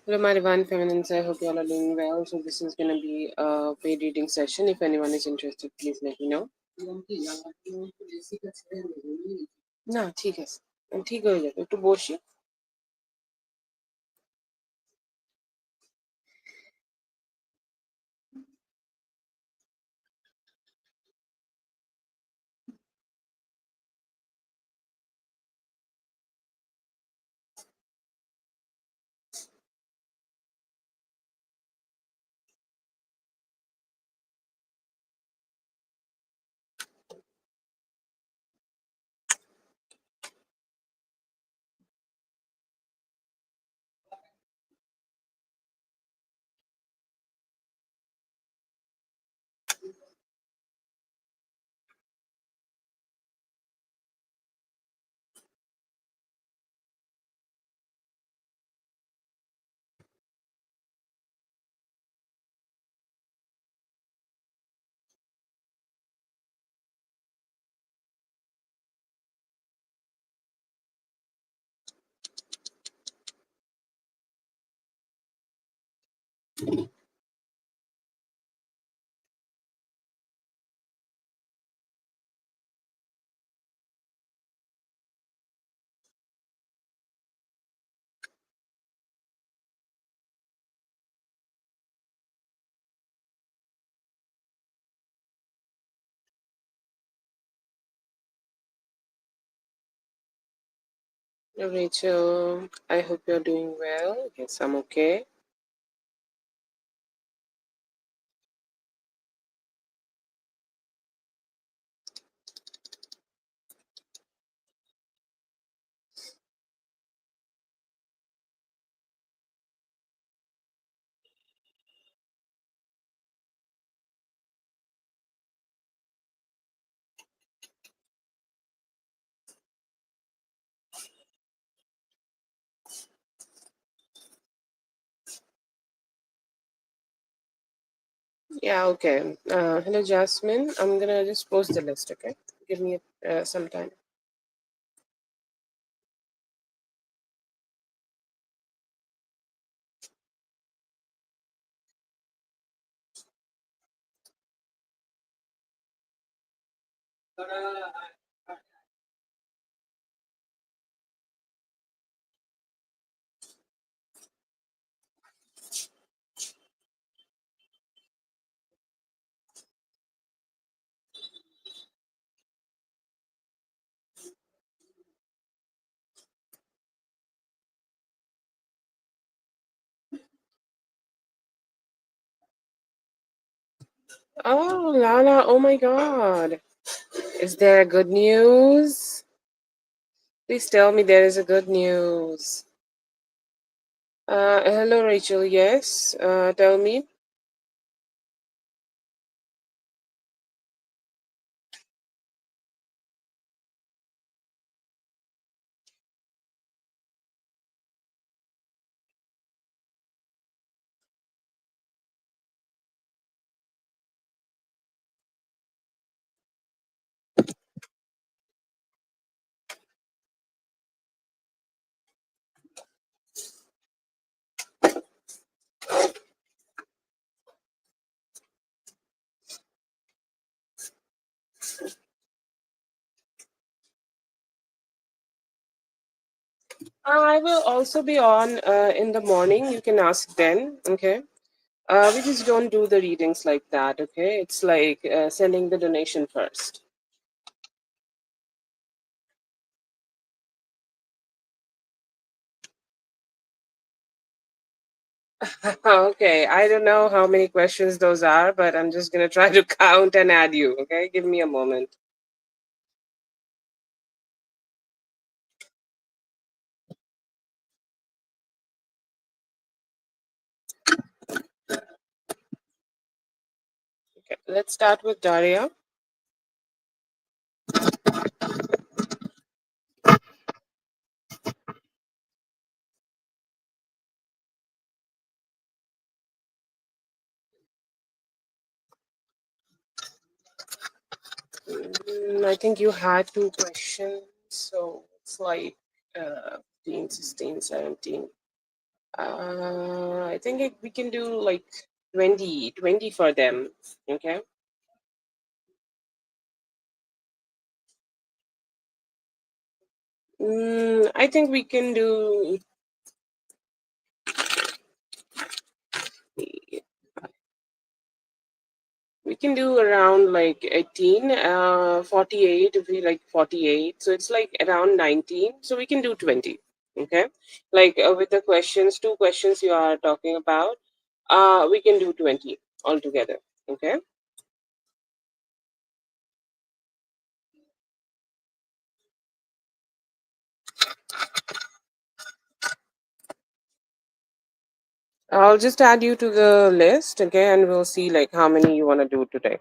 Hello, my divine feminines. I hope you all are doing well. So this is going to be a paid reading session. If anyone is interested, please let me know. না ঠিক আছে ঠিক হয়ে যাবে একটু বসি Rachel, I hope you're doing well. Yes, I'm okay. Yeah, okay. Hello, Jasmine. I'm gonna just post the list, okay? Give me some time. Oh, Lala, oh my God. Is there good news? Please tell me there is a good news. Hello, Rachel. Yes, tell me. I will also be on in the morning. You can ask then, okay? We just don't do the readings like that, okay? It's like sending the donation first. Okay, I don't know how many questions those are, but I'm just gonna try to count and add you, okay? Give me a moment. Okay, let's start with Daria. I think you had two questions, so it's like 15, 16, 17. I think we can do like 20 for them. Okay. I think we can do around like 18, 48 if we like 48. So it's like around 19. So we can do 20. Okay. Like with the questions, two questions you are talking about, we can do 20 altogether. Okay. I'll just add you to the list. Okay. And we'll see like how many you want to do today.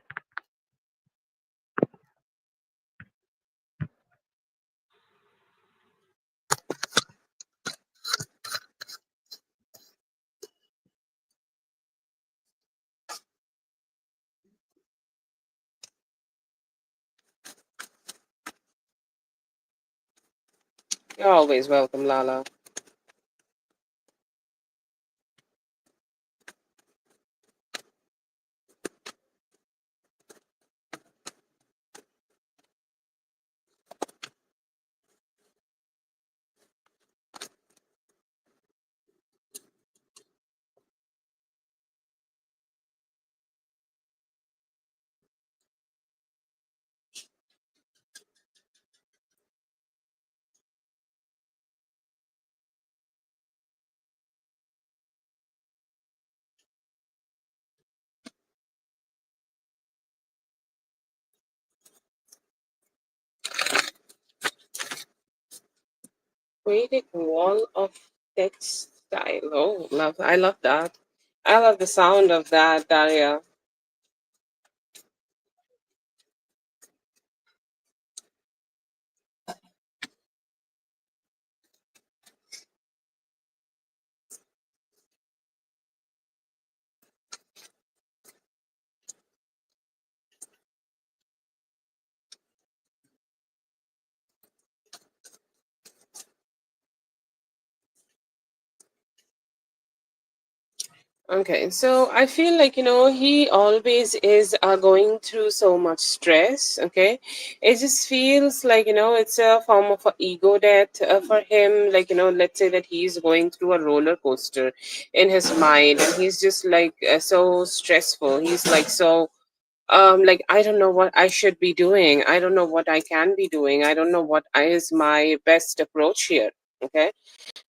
You're always welcome, Lala. Vedic wall of textile. Oh, love! I love that. I love the sound of that, Daria. Okay, so I feel like, he always is going through so much stress. Okay, it just feels like, it's a form of a ego death for him. Like, let's say that he's going through a roller coaster in his mind, and he's just like so stressful. He's like so like, I don't know what I should be doing. I don't know what I can be doing. I don't know what is my best approach here. Okay,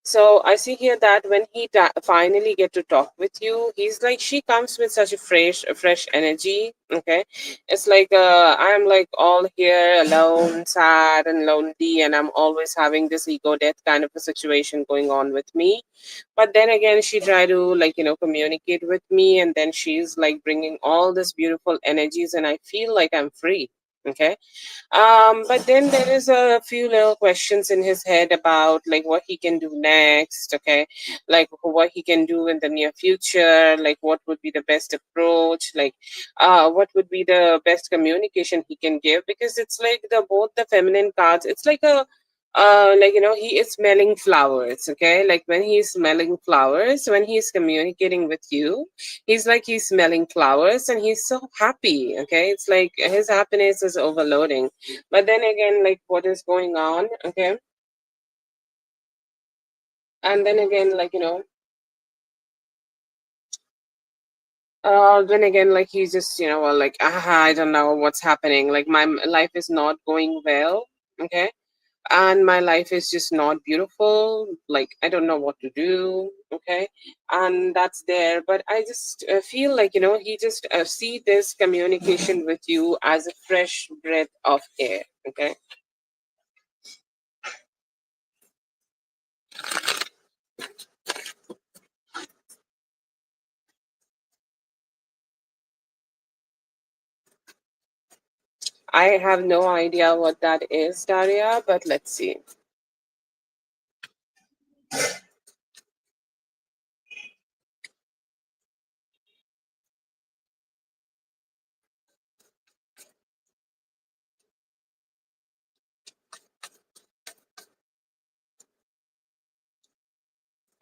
so I see here that when he finally get to talk with you, he's like, she comes with such a fresh energy. Okay, it's like I'm like all here alone, sad and lonely, and I'm always having this ego death kind of a situation going on with me. But then again, she try to like communicate with me, and then she's like bringing all this beautiful energies, and I feel like I'm free. Okay, but then there is a few little questions in his head about like what he can do next. Okay, like what he can do in the near future, like what would be the best approach, like what would be the best communication he can give, because it's like both the feminine cards, it's like a like he is smelling flowers. Okay, like when he's smelling flowers, when he's communicating with you, he's like he's smelling flowers and he's so happy. Okay, it's like his happiness is overloading. But then again, like what is going on? Okay, and then again, like then again, like he's just like, I don't know what's happening, like my life is not going well. Okay, and my life is just not beautiful, like I don't know what to do. Okay, and that's there, but I just feel like he just see this communication with you as a fresh breath of air. Okay, I have no idea what that is, Daria, but let's see.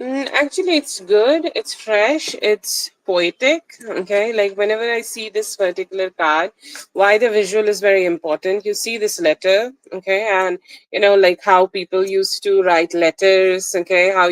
Actually, it's good. It's fresh. It's poetic. Okay, like whenever I see this particular card, why the visual is very important. You see this letter, okay, and like how people used to write letters. Okay, how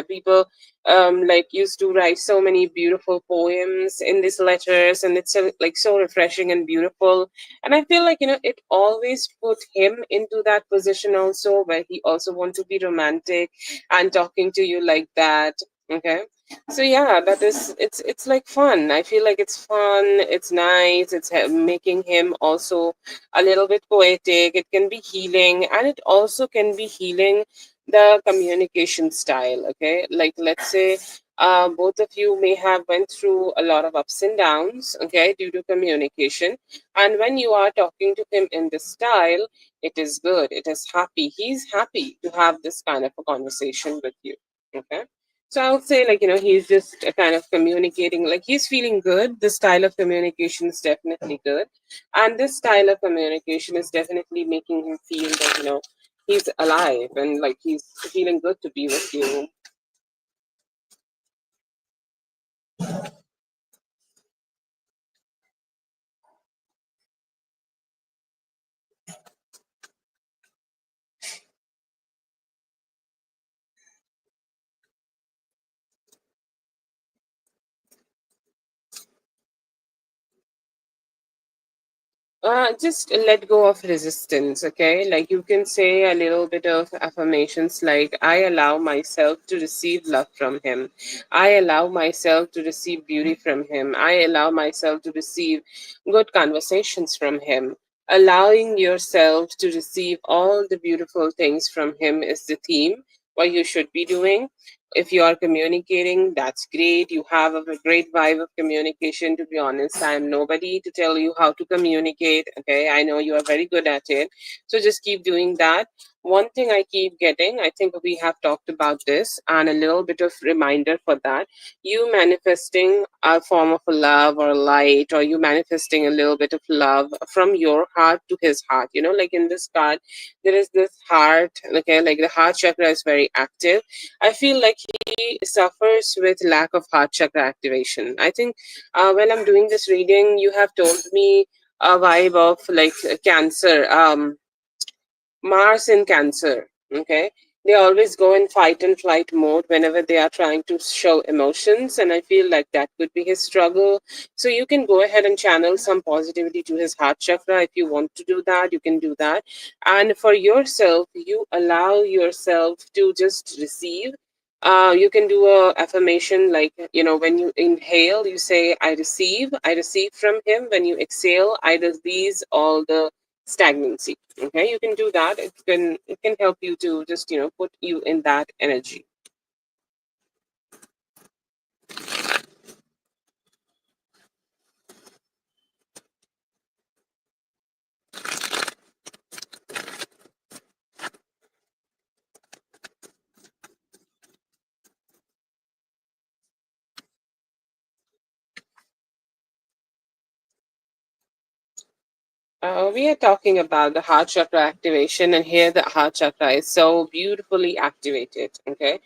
people like used to write so many beautiful poems in these letters, and it's so, like so refreshing and beautiful. And I feel like it always put him into that position also, where he also want to be romantic and talking to you like that. Okay, so yeah, that is, it's like fun. I feel like it's fun, it's nice, it's making him also a little bit poetic. It can be healing, and it also can be healing the communication style. Okay, like let's say both of you may have went through a lot of ups and downs, okay, due to communication. And when you are talking to him in this style, it is good, it is happy, he's happy to have this kind of a conversation with you. Okay, so I would say, like, he's just kind of communicating, like he's feeling good. The style of communication is definitely good, and this style of communication is definitely making him feel that he's alive and like he's feeling good to be with you. Just let go of resistance, okay? Like you can say a little bit of affirmations like, I allow myself to receive love from him. I allow myself to receive beauty from him. I allow myself to receive good conversations from him. Allowing yourself to receive all the beautiful things from him is the theme, what you should be doing. If you are communicating, that's great. You have a great vibe of communication. To be honest, I am nobody to tell you how to communicate. Okay, I know you are very good at it. So just keep doing that. One thing I keep getting, I think we have talked about this, and a little bit of reminder for that. You manifesting a form of a love or light, or you manifesting a little bit of love from your heart to his heart. Like in this card, there is this heart. Okay, like the heart chakra is very active. I feel like he suffers with lack of heart chakra activation. I think when I'm doing this reading, you have told me a vibe of like Cancer, Mars in Cancer. Okay. They always go in fight and flight mode whenever they are trying to show emotions. And I feel like that could be his struggle. So you can go ahead and channel some positivity to his heart chakra. If you want to do that, you can do that. And for yourself, you allow yourself to just receive. You can do a affirmation like, when you inhale, you say, I receive from him. When you exhale, I release all the stagnancy. Okay, you can do that. It can help you to just put you in that energy. We are talking about the heart chakra activation, and here the heart chakra is so beautifully activated. Okay,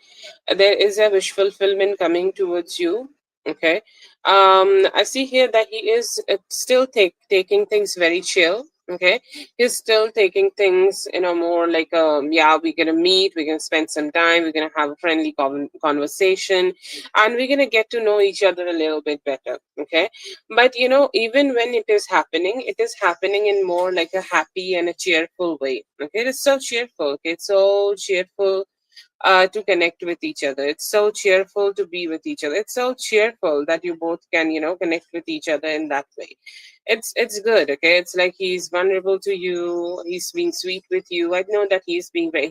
there is a wish fulfillment coming towards you. Okay, I see here that he is still taking things very chill. Okay, he's still taking things more like, yeah, we're gonna meet, we're gonna spend some time, we're gonna have a friendly conversation, and we're gonna get to know each other a little bit better. Okay, but even when it is happening in more like a happy and a cheerful way. Okay, it's so cheerful. Okay, it's so cheerful to connect with each other. It's so cheerful to be with each other. It's so cheerful that you both can, connect with each other in that way. It's good. Okay, it's like he's vulnerable to you. He's being sweet with you. I know that he's being very.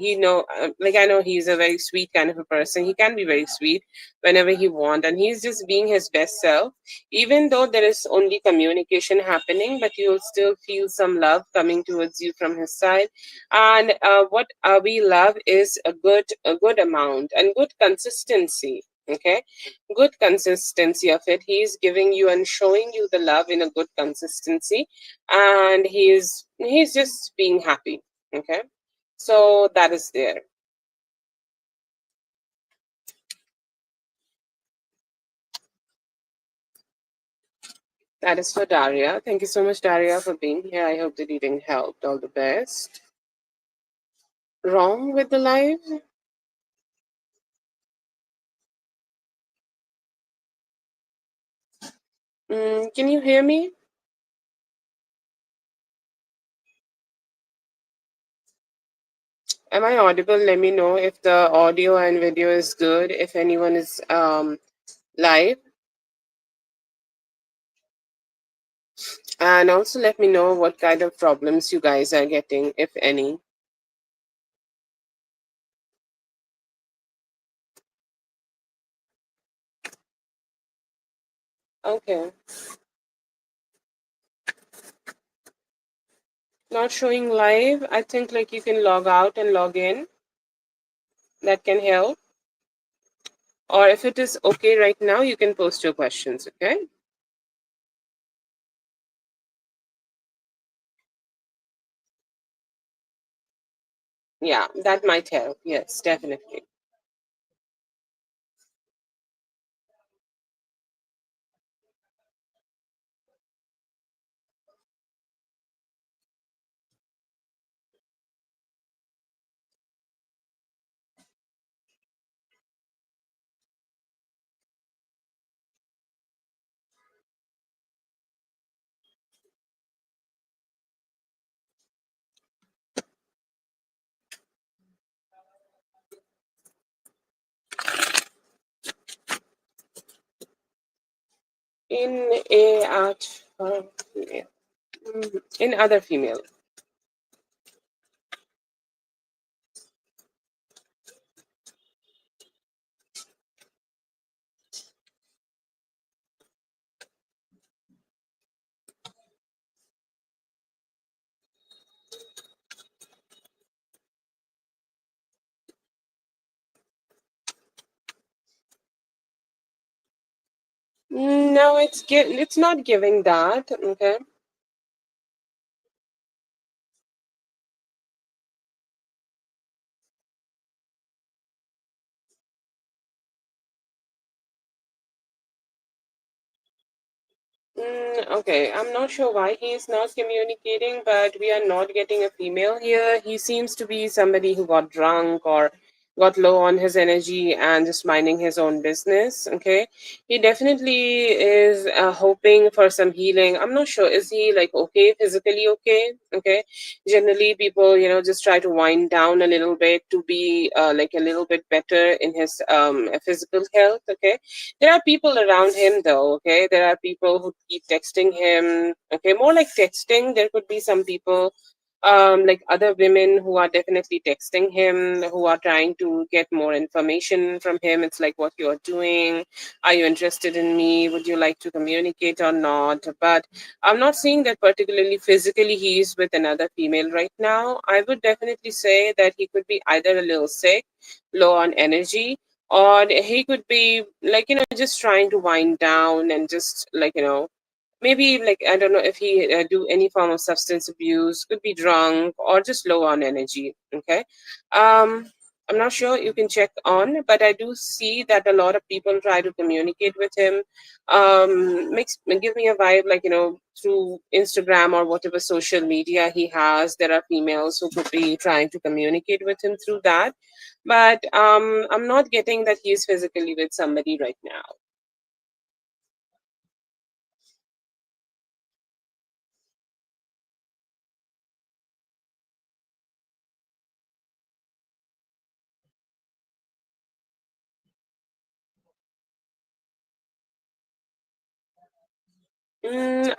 Like I know he's a very sweet kind of a person. He can be very sweet whenever he wants, and he's just being his best self. Even though there is only communication happening, but you'll still feel some love coming towards you from his side. And what we love is a good amount and good consistency. Okay, good consistency of it. He is giving you and showing you the love in a good consistency, and he's just being happy. Okay, so that is there. That is for Daria. Thank you so much, Daria, for being here. I hope the reading helped. All the best. Wrong with the live? Can you hear me? Am I audible? Let me know if the audio and video is good. If anyone is live, and also let me know what kind of problems you guys are getting, if any. Okay. Not showing live. I think like you can log out and log in. That can help. Or if it is okay right now, you can post your questions. Okay. Yeah, that might help. Yes, definitely. In a art, female. In other female. No, it's not giving that. Okay. Okay, I'm not sure why he is not communicating, but we are not getting a female here. He seems to be somebody who got drunk or got low on his energy and just minding his own business. Okay, he definitely is hoping for some healing. I'm not sure. Is he like okay, physically okay? Okay, generally people, just try to wind down a little bit to be like a little bit better in his physical health. Okay, there are people around him though. Okay, there are people who keep texting him. Okay, more like texting. There could be some people like other women who are definitely texting him, who are trying to get more information from him. It's like, what you're doing, are you interested in me, would you like to communicate or not? But I'm not seeing that particularly physically he is with another female right now. I would definitely say that he could be either a little sick, low on energy, or he could be like, just trying to wind down and just like, maybe like, I don't know if he do any form of substance abuse, could be drunk or just low on energy. Okay. I'm not sure, you can check on, but I do see that a lot of people try to communicate with him. Makes give me a vibe like, through Instagram or whatever social media he has, there are females who could be trying to communicate with him through that. But I'm not getting that he's physically with somebody right now.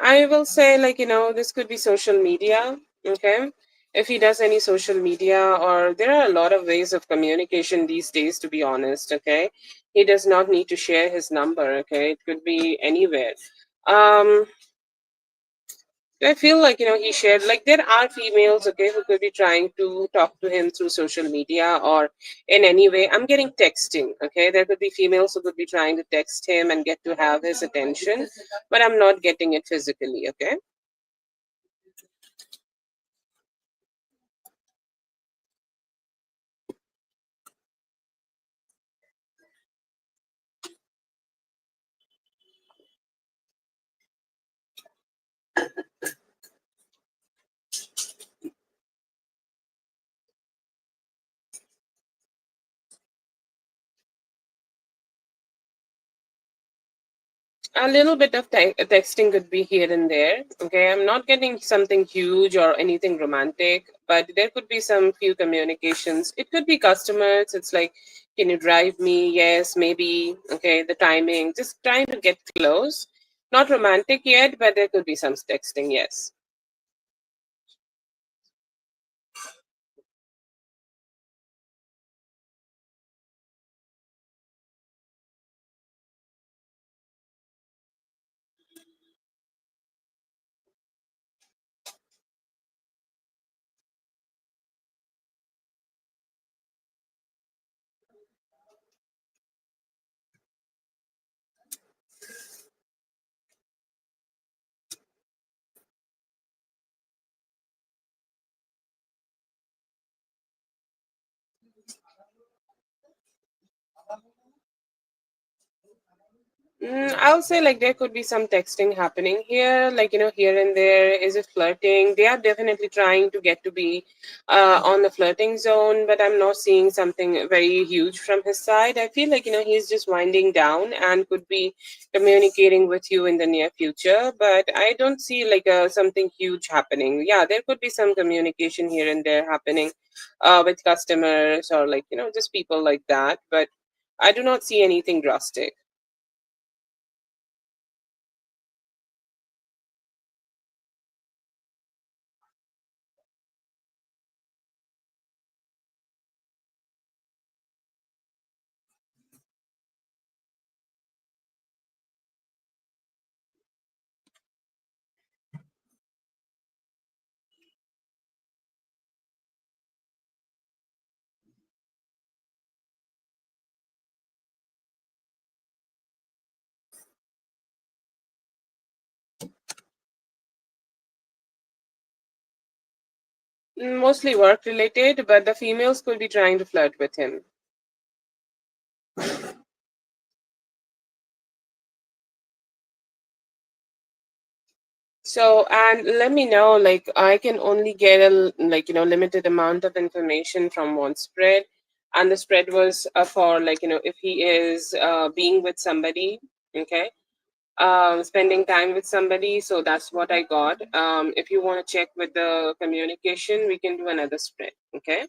I will say, like, this could be social media. Okay. If he does any social media, or there are a lot of ways of communication these days, to be honest. Okay. He does not need to share his number. Okay. It could be anywhere. Um, I feel like, he shared, like, there are females, okay, who could be trying to talk to him through social media or in any way. I'm getting texting, okay. There could be females who could be trying to text him and get to have his attention, but I'm not getting it physically, okay. A little bit of texting could be here and there. Okay, I'm not getting something huge or anything romantic, but there could be some few communications. It could be customers. It's like, can you drive me? Yes, maybe. Okay, the timing. Just trying to get close. Not romantic yet, but there could be some texting. Yes. I'll say like there could be some texting happening here, like here and there. Is it flirting? They are definitely trying to get to be on the flirting zone, but I'm not seeing something very huge from his side. I feel like he's just winding down and could be communicating with you in the near future, but I don't see like something huge happening. Yeah, there could be some communication here and there happening with customers or like just people like that, but I do not see anything drastic. Mostly work related, but the females could be trying to flirt with him. So, and let me know, like, I can only get limited amount of information from one spread. And the spread was for, like, if he is being with somebody, okay, spending time with somebody. So that's what I got. If you want to check with the communication, we can do another spread, okay?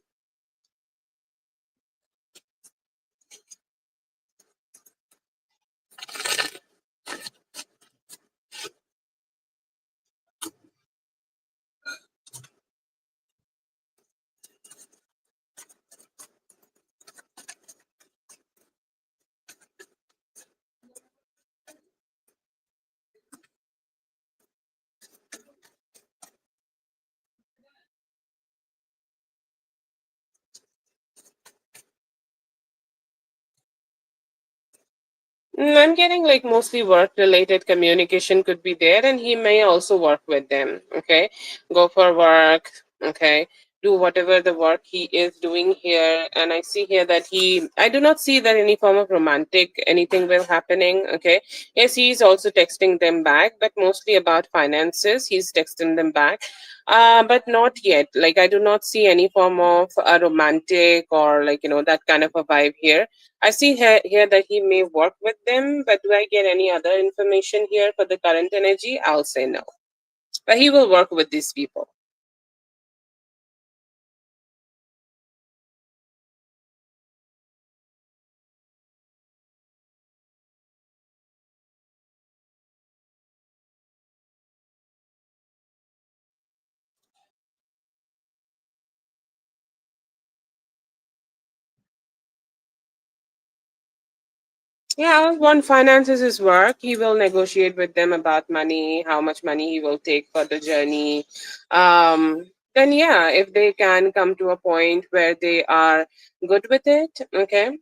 I'm getting like mostly work related communication could be there, and he may also work with them. Okay, go for work. Okay, do whatever the work he is doing here. And I see here that I do not see that any form of romantic anything will happening. Okay, yes, he's also texting them back, but mostly about finances. He's texting them back. But not yet. Like I do not see any form of a romantic or like that kind of a vibe here. I see here that he may work with them, but do I get any other information here for the current energy? I'll say no. But he will work with these people. Yeah, one finances his work. He will negotiate with them about money, how much money he will take for the journey. Then yeah, if they can come to a point where they are good with it, okay,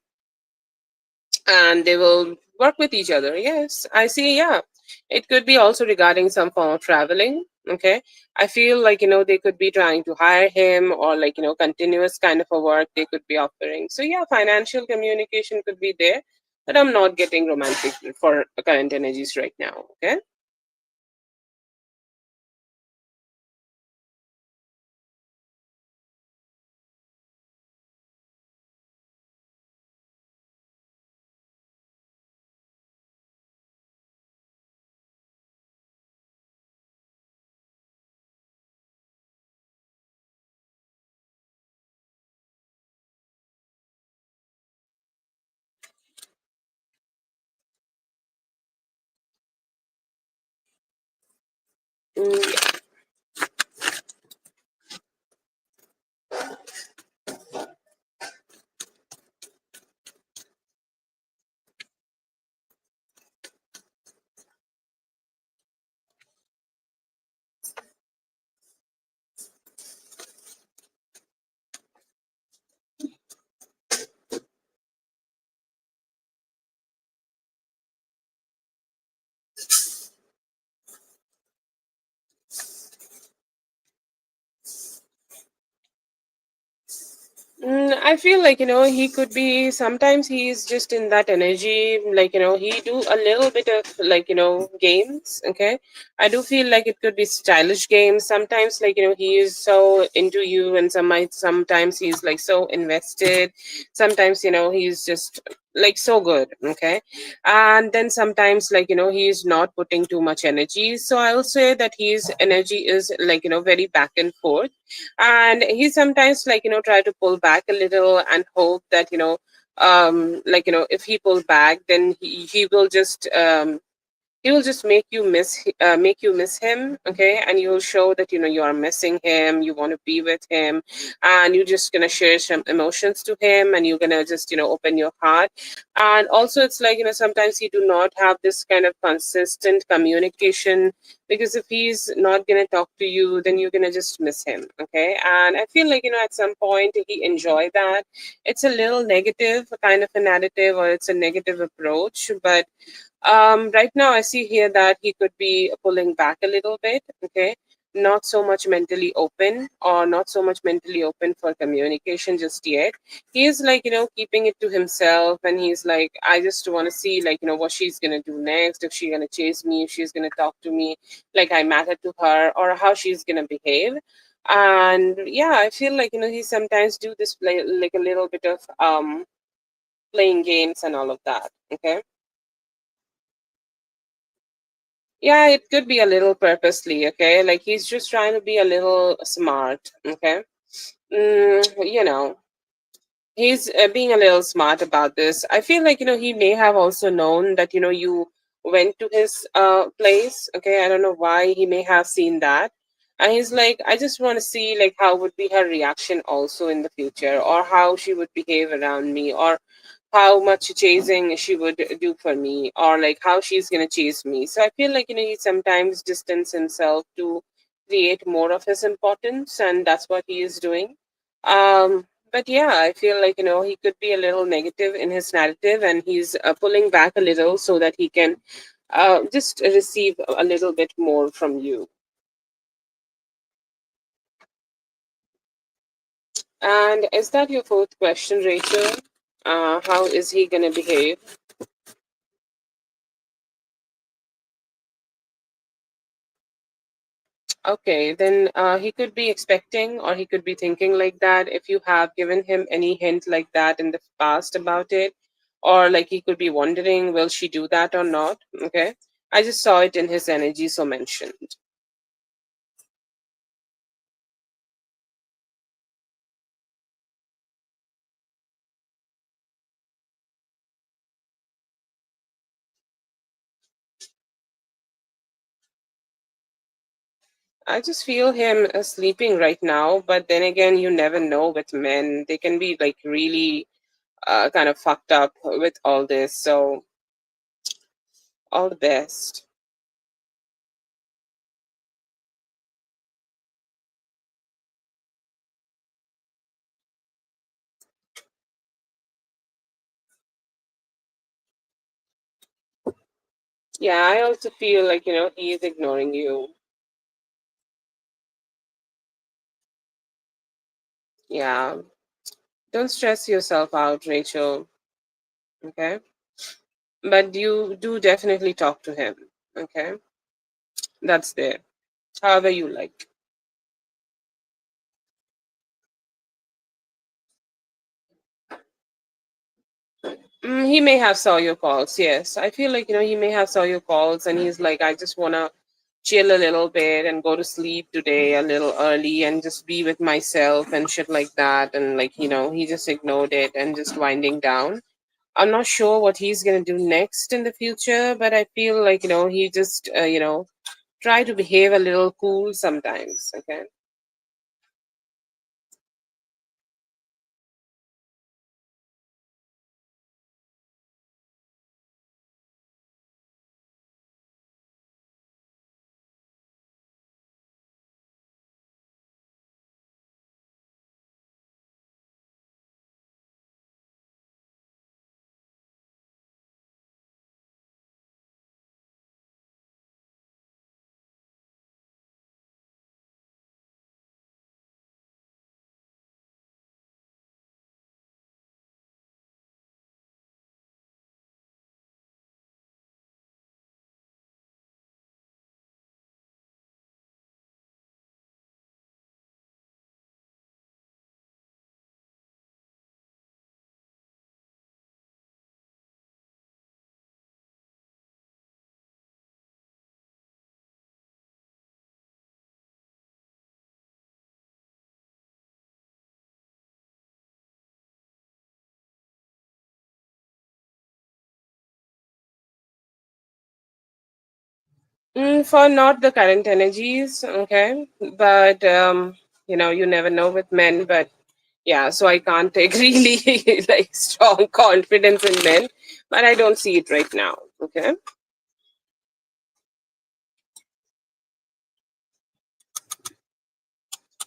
and they will work with each other. Yes, I see. Yeah, it could be also regarding some form of traveling. Okay, I feel like they could be trying to hire him or like continuous kind of a work they could be offering. So yeah, financial communication could be there, but I'm not getting romantic for current energies right now. Okay. Mm, I feel like, he could be, sometimes he's just in that energy, like, he do a little bit of, like, games, okay? I do feel like it could be stylish games. Sometimes, like, he is so into you, and sometimes he's like so invested. Sometimes, he's just like so good, okay? And then sometimes, like, he's not putting too much energy. So I'll say that his energy is like, very back and forth, and he sometimes, like, try to pull back a little and hope that, like, if he pull back, then he will just make you miss him, okay? And you'll show that, you are missing him, you want to be with him, and you're just gonna share some emotions to him, and you're gonna just, open your heart. And also, it's like, sometimes you do not have this kind of consistent communication, because if he's not gonna talk to you, then you're gonna just miss him, okay? And I feel like, at some point he enjoy that. It's a little negative kind of a narrative, or it's a negative approach, but right now, I see here that he could be pulling back a little bit, okay? Not so much mentally open, or not so much mentally open for communication just yet. He is like, keeping it to himself, and he's like, I just want to see, like, what she's going to do next, if she's going to chase me, if she's going to talk to me like I matter to her, or how she's going to behave. And yeah, I feel like, he sometimes do this play, like a little bit of playing games and all of that, okay? Yeah, it could be a little purposely, okay? Like he's just trying to be a little smart, okay? You know, he's being a little smart about this. I feel like, he may have also known that, you went to his place, okay? I don't know why he may have seen that. And he's like, I just want to see, like, how would be her reaction also in the future, or how she would behave around me, or how much chasing she would do for me, or like how she's gonna chase me. So I feel like, he sometimes distance himself to create more of his importance, and that's what he is doing. But yeah, I feel like, he could be a little negative in his narrative, and he's pulling back a little so that he can just receive a little bit more from you. And is that your fourth question, Rachel? How is he gonna behave? Okay, then he could be expecting, or he could be thinking like that if you have given him any hint like that in the past about it. Or like he could be wondering, will she do that or not? Okay. I just saw it in his energy, so mentioned. I just feel him sleeping right now, but then again, you never know with men. They can be like really kind of fucked up with all this. So, all the best. Yeah, I also feel like, he is ignoring you. Yeah. Don't stress yourself out, Rachel. Okay. But you do definitely talk to him. Okay. That's there. However you like. He may have saw your calls. Yes. I feel like, he may have saw your calls, and he's like, I just want to chill a little bit and go to sleep today a little early and just be with myself and shit like that. And like, he just ignored it and just winding down. I'm not sure what he's going to do next in the future, but I feel like, he just, Try to behave a little cool sometimes, okay? For not the current energies, okay, but you never know with men, but yeah, so I can't take really like strong confidence in men, but I don't see it right now, okay.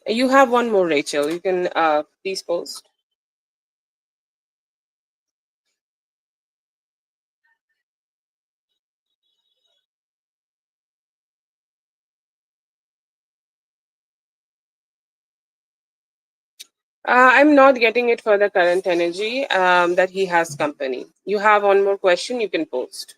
You have one more, Rachel. You can please post. I'm not getting it for the current energy that he has company. You have one more question, you can post.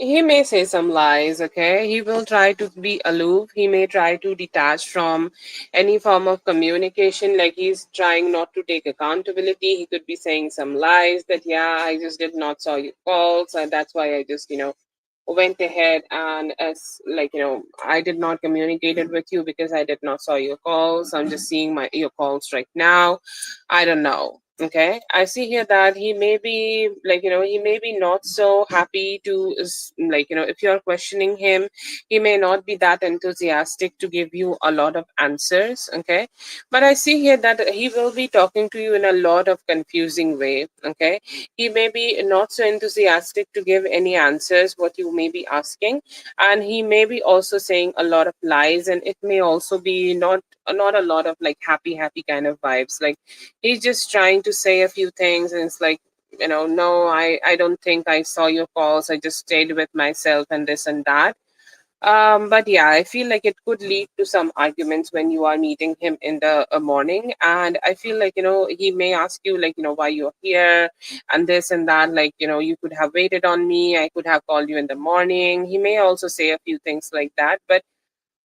He may say some lies, okay? He will try to be aloof. He may try to detach from any form of communication, like he's trying not to take accountability. He could be saying some lies that, yeah, I just did not saw your calls, and that's why I just, went ahead and as like I did not communicated with you because I did not saw your calls. I'm just seeing my your calls right now. I don't know, okay. I see here that he may be he may be not so happy to if you're questioning him, he may not be that enthusiastic to give you a lot of answers, okay. But I see here that he will be talking to you in a lot of confusing way, okay. He may be not so enthusiastic to give any answers what you may be asking, and he may be also saying a lot of lies, and it may also be not a lot of like happy kind of vibes. Like he's just trying to say a few things, and it's like, no, I don't think I saw your calls, I just stayed with myself and this and that. But yeah, I feel like it could lead to some arguments when you are meeting him in the morning. And I feel like, he may ask you, like, why you're here and this and that. Like, you could have waited on me. I could have called you in the morning. He may also say a few things like that. But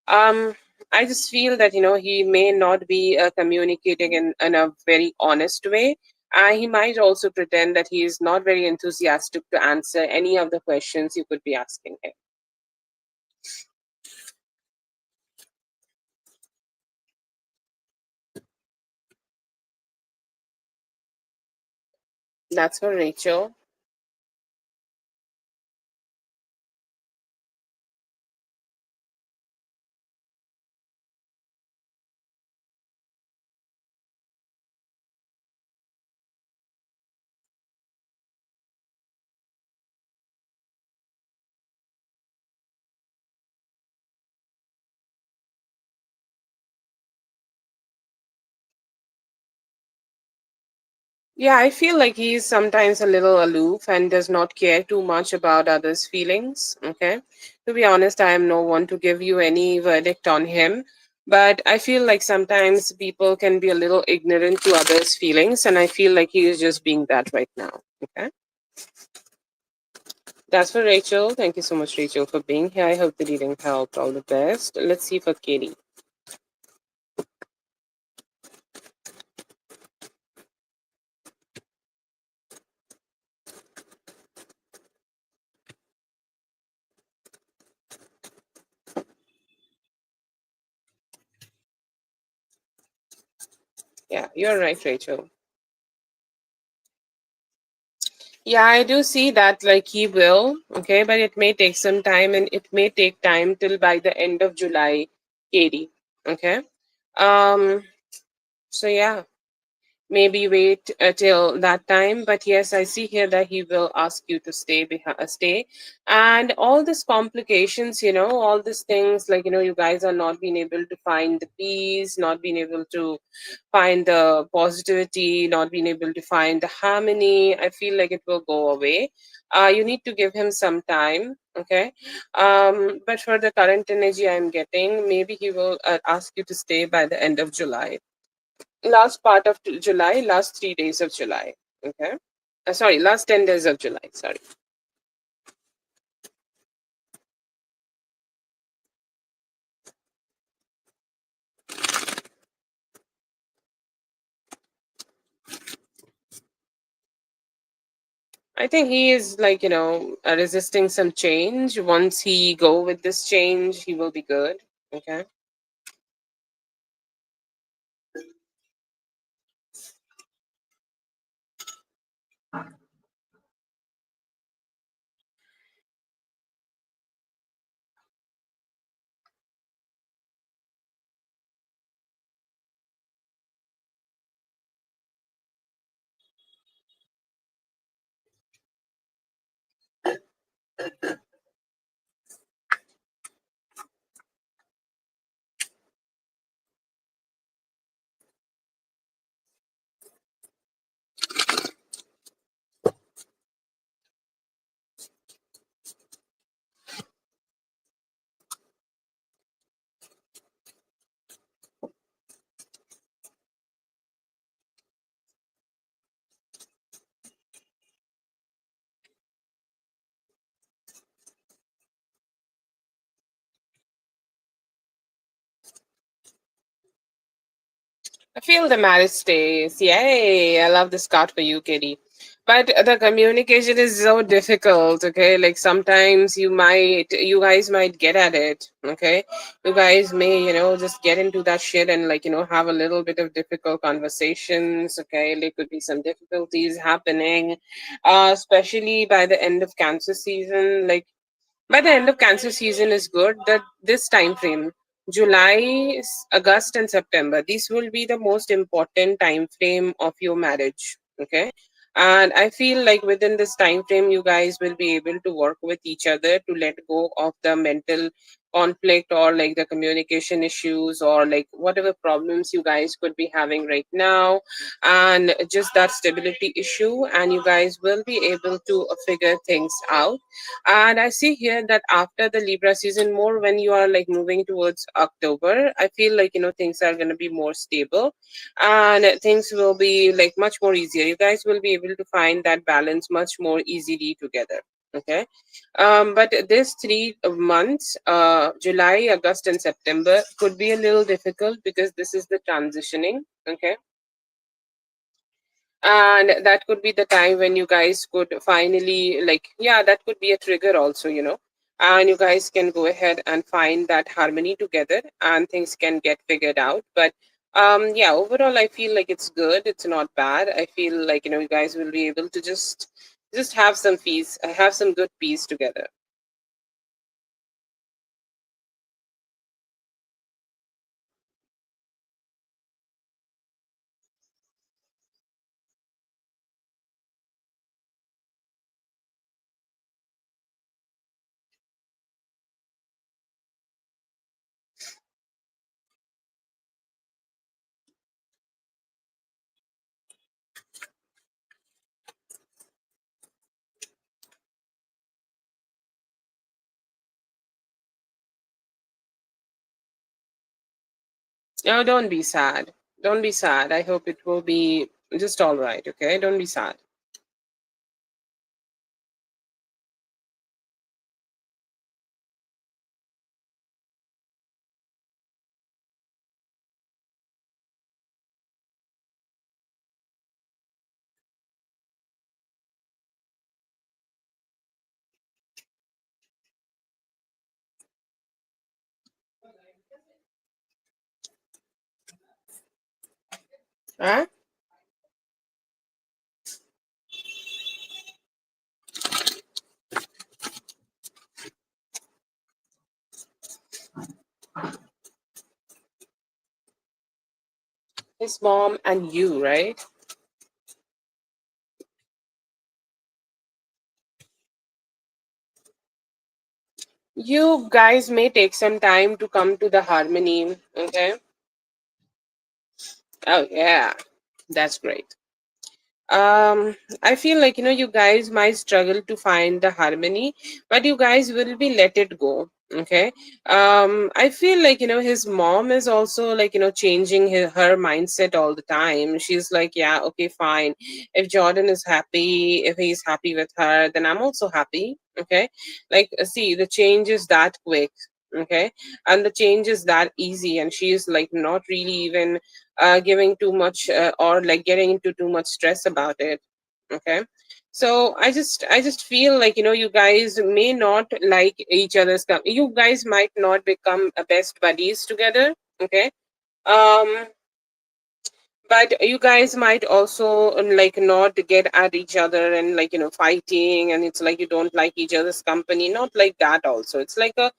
um, I just feel that, he may not be communicating in a very honest way. He might also pretend that he is not very enthusiastic to answer any of the questions you could be asking him. That's for Rachel. Yeah, I feel like he's sometimes a little aloof and does not care too much about others' feelings. Okay. To be honest, I am no one to give you any verdict on him. But I feel like sometimes people can be a little ignorant to others' feelings, and I feel like he is just being that right now. Okay. That's for Rachel. Thank you so much, Rachel, for being here. I hope the reading helped. All the best. Let's see for Katie. Yeah, you're right, Rachel. Yeah, I do see that, like, he will, okay, but it may take some time, and it may take time till by the end of July, Katie. Okay. Um, so yeah, maybe wait till that time. But yes, I see here that he will ask you to stay, and all these complications, all these things, like, you guys are not being able to find the peace, not being able to find the positivity, not being able to find the harmony. I feel like it will go away. You need to give him some time. Okay. But for the current energy I'm getting, maybe he will ask you to stay by the end of July, last part of July, last 3 days of July. Okay. Sorry, last 10 days of July. Sorry. I think he is, like, resisting some change. Once he go with this change, he will be good. Okay. I feel the marriage stays. Yay. I love this card for you, Kitty. But the communication is so difficult, okay? Like, sometimes you guys might get at it, okay? You guys may, just get into that shit and, like, have a little bit of difficult conversations, okay? There could be some difficulties happening, especially by the end of Cancer season. Like, by the end of Cancer season is good. That this time frame, July, August, and September, these will be the most important time frame of your marriage. Okay. And I feel like within this time frame, you guys will be able to work with each other to let go of the mental conflict, or like the communication issues, or like whatever problems you guys could be having right now, and just that stability issue, and you guys will be able to figure things out. And I see here that after the Libra season, more when you are like moving towards October, I feel like, things are going to be more stable, and things will be like much more easier. You guys will be able to find that balance much more easily together. Okay. But this 3 months, July, August, and September, could be a little difficult because this is the transitioning. Okay. And that could be the time when you guys could finally, like, yeah, that could be a trigger also, and you guys can go ahead and find that harmony together, and things can get figured out. But yeah, overall I feel like it's good, it's not bad. I feel like, you guys will be able to just have some peace, have some good peace together. Oh, don't be sad. Don't be sad. I hope it will be just all right. Okay, don't be sad. Huh? His mom and you, right? You guys may take some time to come to the harmony. Okay. Oh yeah, that's great. I feel like, you guys might struggle to find the harmony, but you guys will be let it go. Okay. I feel like, his mom is also like, changing her mindset all the time. She's like, yeah, okay, fine. If Jordan is happy, if he's happy with her, then I'm also happy. Okay. Like, see, the change is that quick. Okay. And the change is that easy, and she is like not really even giving too much, or like getting into too much stress about it. Okay. So I just feel like, you guys may not like each other's you guys might not become best buddies together. Okay. um but you guys might also like not get at each other and like, fighting, and it's like you don't like each other's company, not like that. Also, it's like a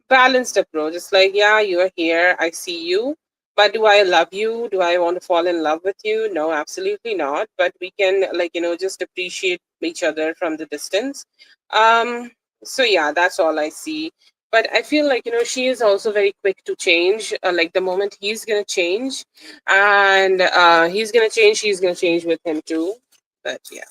balanced approach. It's like, yeah, you are here, I see you, but do I love you? Do I want to fall in love with you? No, absolutely not. But we can like, just appreciate each other from the distance. um so yeah, that's all I see. But I feel like, she is also very quick to change. Like the moment he's gonna change, and he's gonna change, she's gonna change with him too. But yeah.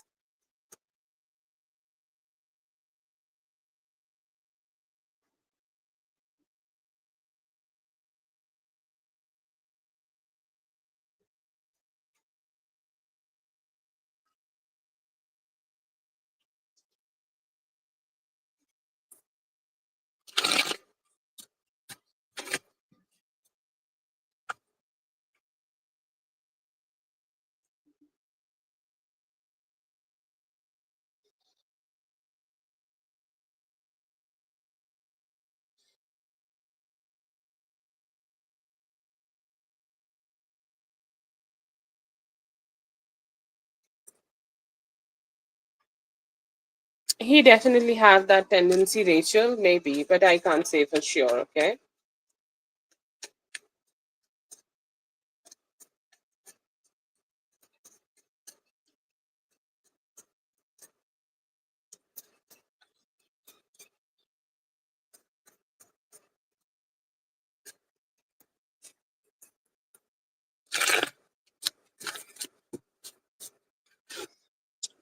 He definitely have that tendency, Rachel, maybe, but I can't say for sure. Okay.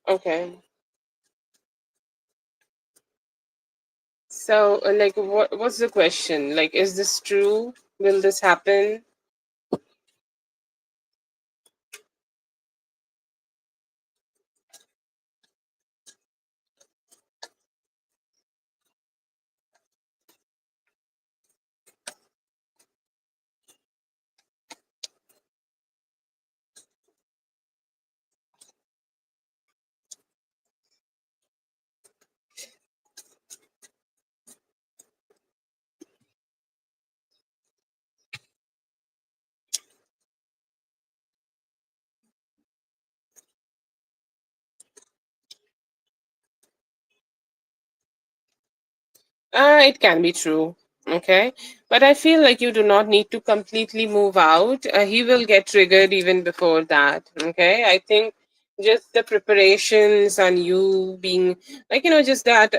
Okay. So, like, what's the question? Like, is this true? Will this happen? It can be true. Okay. But I feel like you do not need to completely move out. He will get triggered even before that. Okay. I think just the preparations and you being like, just that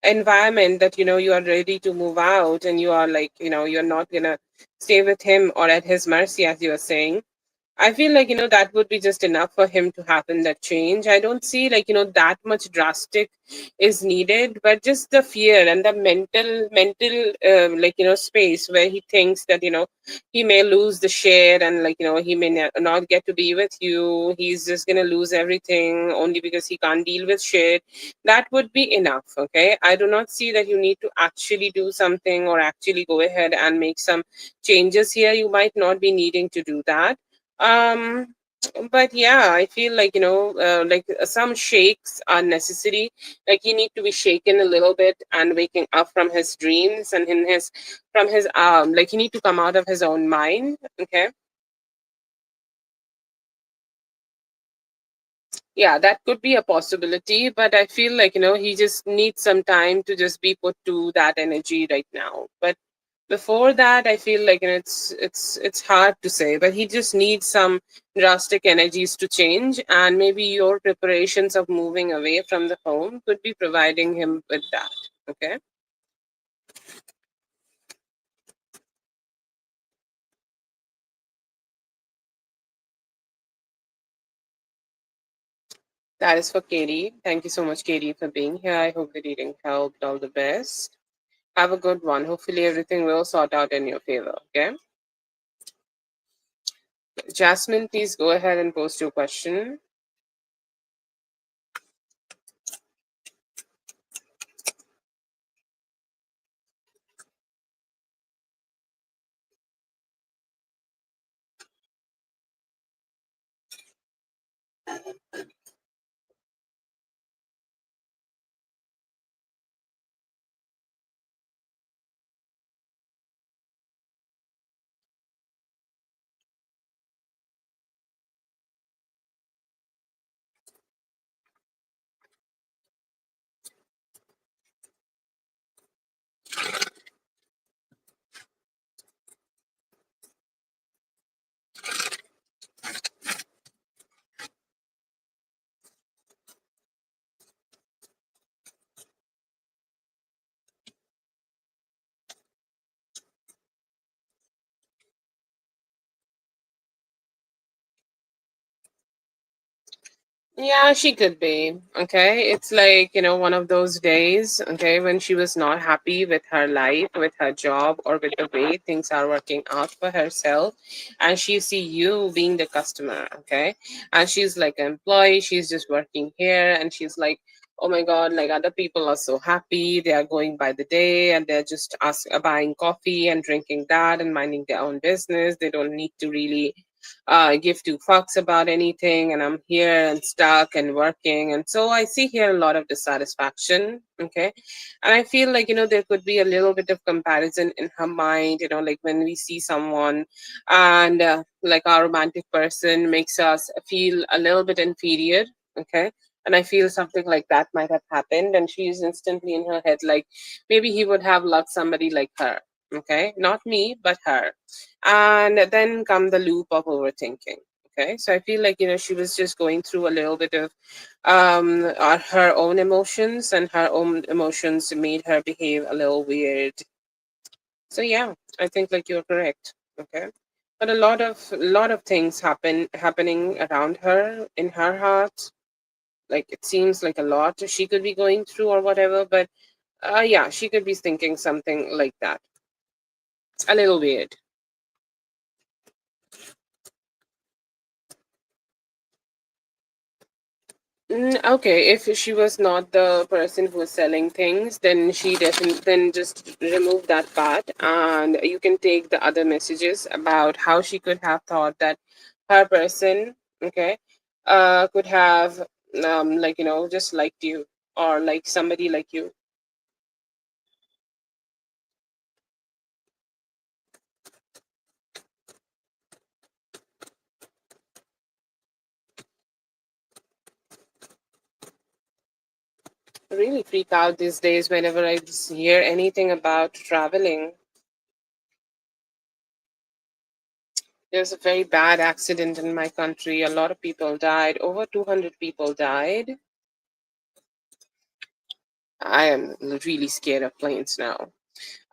environment that, you are ready to move out, and you are like, you're not gonna stay with him or at his mercy, as you are saying. I feel like, that would be just enough for him to happen that change. I don't see like, that much drastic is needed, but just the fear and the mental, like, space where he thinks that, he may lose the share, and like, he may not get to be with you. He's just going to lose everything only because he can't deal with share. That would be enough. Okay. I do not see that you need to actually do something or actually go ahead and make some changes here. You might not be needing to do that. But yeah, I feel like, like some shakes are necessary. Like he need to be shaken a little bit and waking up from his dreams, and in his from his like he need to come out of his own mind. Okay. Yeah, that could be a possibility, but I feel like, he just needs some time to just be put to that energy right now. But before that, I feel like, it's hard to say, but he just needs some drastic energies to change, and maybe your preparations of moving away from the home could be providing him with that. Okay. That is for Katie. Thank you so much, Katie, for being here. I hope the reading helped. All the best. Have a good one. Hopefully everything will sort out in your favor. Okay. Jasmine, please go ahead and post your question. Yeah, she could be. Okay. It's like, one of those days, okay, when she was not happy with her life, with her job, or with the way things are working out for herself. And she see you being the customer, okay? And she's like an employee, she's just working here, and she's like, oh my God, like other people are so happy. They are going by the day and they're just buying coffee and drinking that and minding their own business. They don't need to really give two fucks about anything, and I'm here and stuck and working. And so I see here a lot of dissatisfaction. Okay. And I feel like, there could be a little bit of comparison in her mind, like when we see someone, and like our romantic person makes us feel a little bit inferior. Okay. And I feel something like that might have happened. And she's instantly in her head, like maybe he would have loved somebody like her. Okay. Not me, but her. And then come the loop of overthinking. Okay. So I feel like, she was just going through a little bit of her own emotions, and her own emotions made her behave a little weird. So yeah, I think like you're correct. Okay. But a lot of things happening around her in her heart. Like it seems like a lot she could be going through or whatever, but yeah, she could be thinking something like that. A little weird. Okay, if she was not the person who was selling things, then she definitely then just remove that part, and you can take the other messages about how she could have thought that her person, okay, could have like just liked you, or like somebody like you. I really freak out these days whenever I hear anything about traveling. There's a very bad accident in my country. A lot of people died. Over 200 people died. I am really scared of planes now.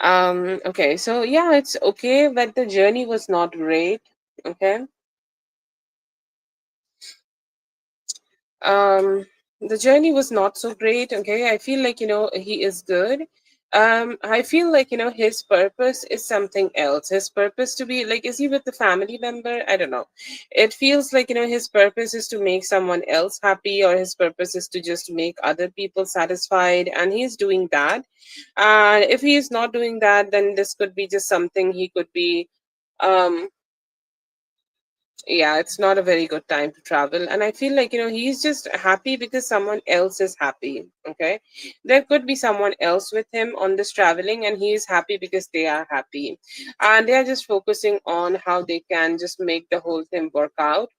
Okay, so yeah, it's okay, but the journey was not great. Okay. um the journey was not so great. Okay, I feel like, he is good. I feel like, his purpose is something else. His purpose to be like, is he with the family member? I don't know. It feels like, his purpose is to make someone else happy, or his purpose is to just make other people satisfied, and he's doing that. And if he is not doing that, then this could be just something he could be. um yeah, it's not a very good time to travel. And I feel like, he's just happy because someone else is happy. Okay, there could be someone else with him on this traveling, and he is happy because they are happy, and they are just focusing on how they can just make the whole thing work out.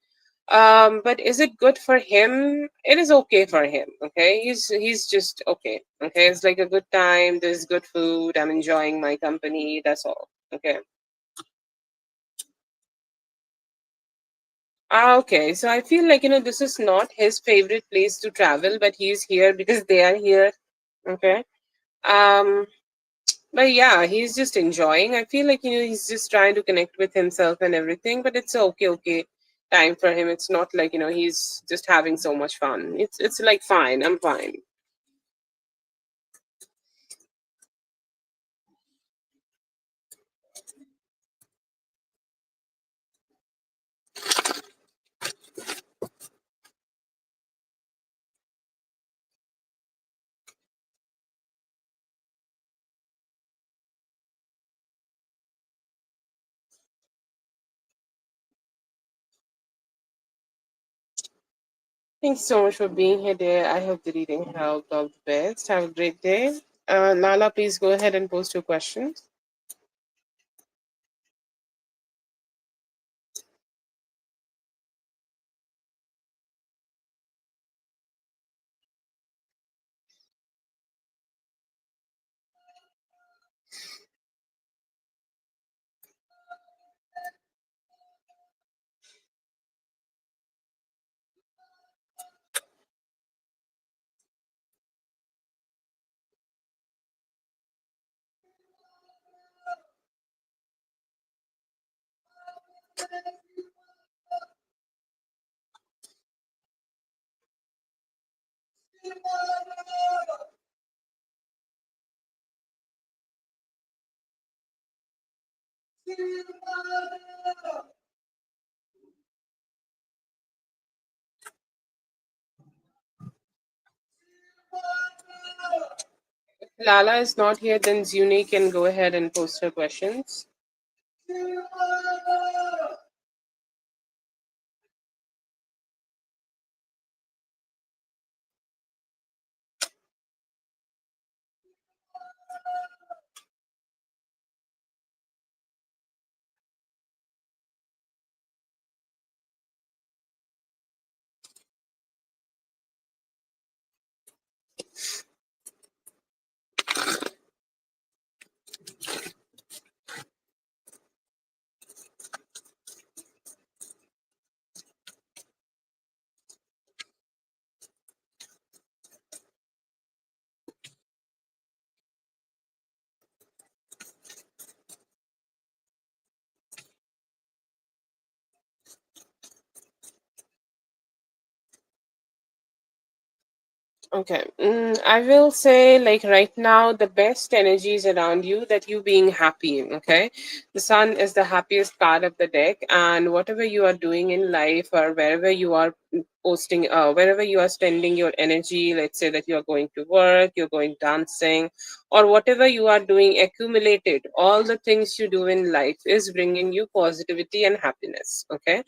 But is it good for him? It is okay for him. Okay, he's just okay. Okay, it's like a good time, there's good food, I'm enjoying my company, that's all. Okay. Okay. So I feel like, this is not his favorite place to travel, but he's here because they are here. Okay. Um, but yeah, he's just enjoying. I feel like, he's just trying to connect with himself and everything, but it's okay time for him. It's not like, he's just having so much fun. It's like fine, I'm fine. Thanks so much for being here, dear. I hope the reading helped. All the best. Have a great day. Lala, please go ahead and post your questions. Lala is not here, then Zuni can go ahead and post her questions. Okay. I will say, like, right now, the best energy is around you, that you being happy. Okay. The sun is the happiest card of the deck, and whatever you are doing in life, or wherever you are posting, wherever you are spending your energy, let's say that you are going to work, you're going dancing, or whatever you are doing, accumulated, all the things you do in life is bringing you positivity and happiness. Okay,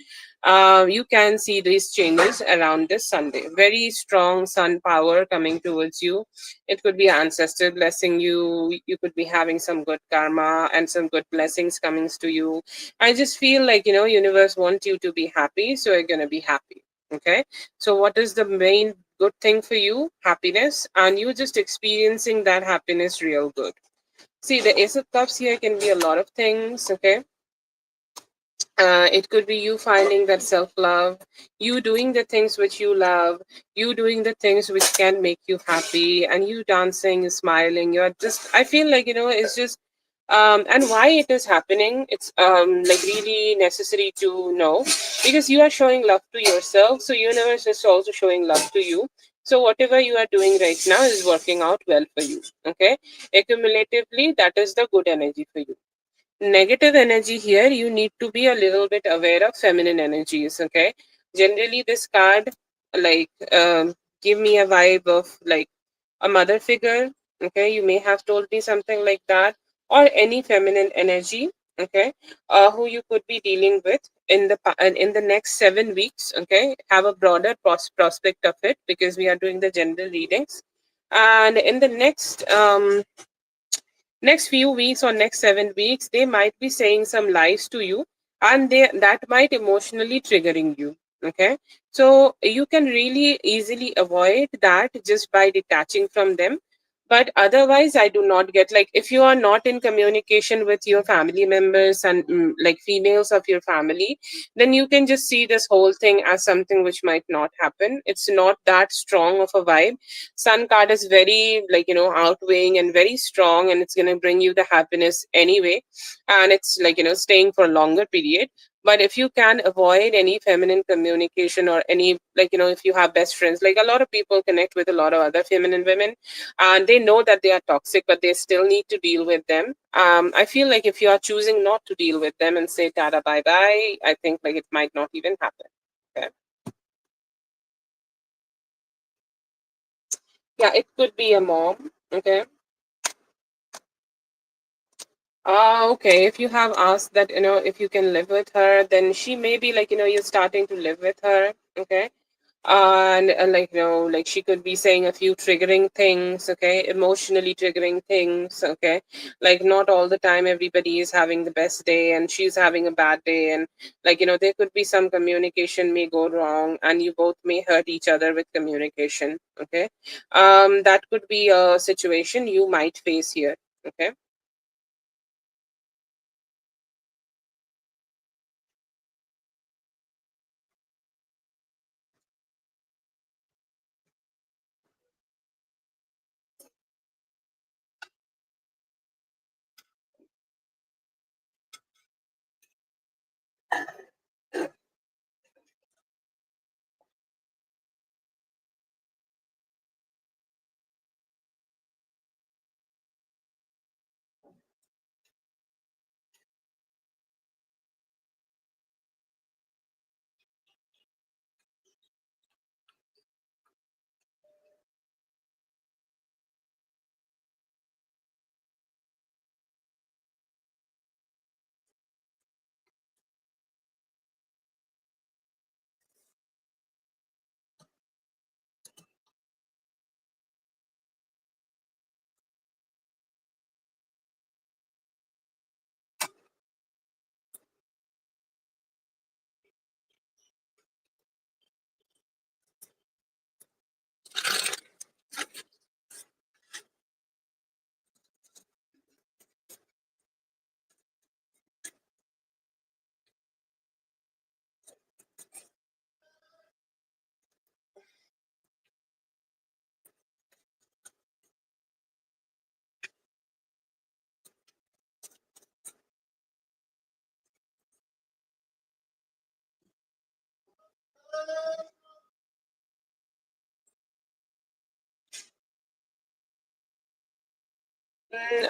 you can see these changes around this Sunday. Very strong sun power coming towards you. It could be ancestor blessing you. You could be having some good karma and some good blessings coming to you. I just feel like, universe wants you to be happy, so you're gonna be happy. Okay. So what is the main good thing for you? Happiness, and you just experiencing that happiness real good. See, the Ace of Cups here can be a lot of things. Okay, it could be you finding that self love, you doing the things which you love, you doing the things which can make you happy, and you dancing, smiling. You're just, I feel like, it's just And why it is happening, it's like really necessary to know, because you are showing love to yourself, so universe is also showing love to you. So whatever you are doing right now is working out well for you. Okay, accumulatively, that is the good energy for you. Negative energy here, you need to be a little bit aware of feminine energies. Okay, generally this card, like, give me a vibe of like a mother figure. Okay, you may have told me something like that, or any feminine energy. Okay, who you could be dealing with in the next 7 weeks. Okay, have a broader prospect of it, because we are doing the general readings. And in the next few weeks or next 7 weeks, they might be saying some lies to you, and that might emotionally triggering you. Okay, so you can really easily avoid that just by detaching from them. But otherwise, I do not get, like, if you are not in communication with your family members and like females of your family, then you can just see this whole thing as something which might not happen. It's not that strong of a vibe. Sun card is very, like, outweighing and very strong, and it's going to bring you the happiness anyway, and it's like, staying for a longer period. But if you can avoid any feminine communication, or any, like, if you have best friends, like a lot of people connect with a lot of other feminine women, and they know that they are toxic, but they still need to deal with them. I feel like if you are choosing not to deal with them and say tata bye bye, I think like it might not even happen. Okay. Yeah, it could be a mom. Okay. Okay. If you have asked that, if you can live with her, then she may be like, you're starting to live with her. Okay. And like, like she could be saying a few triggering things. Okay. Emotionally triggering things. Okay. Like, not all the time everybody is having the best day, and she's having a bad day. And like, there could be some communication may go wrong, and you both may hurt each other with communication. Okay. That could be a situation you might face here. Okay.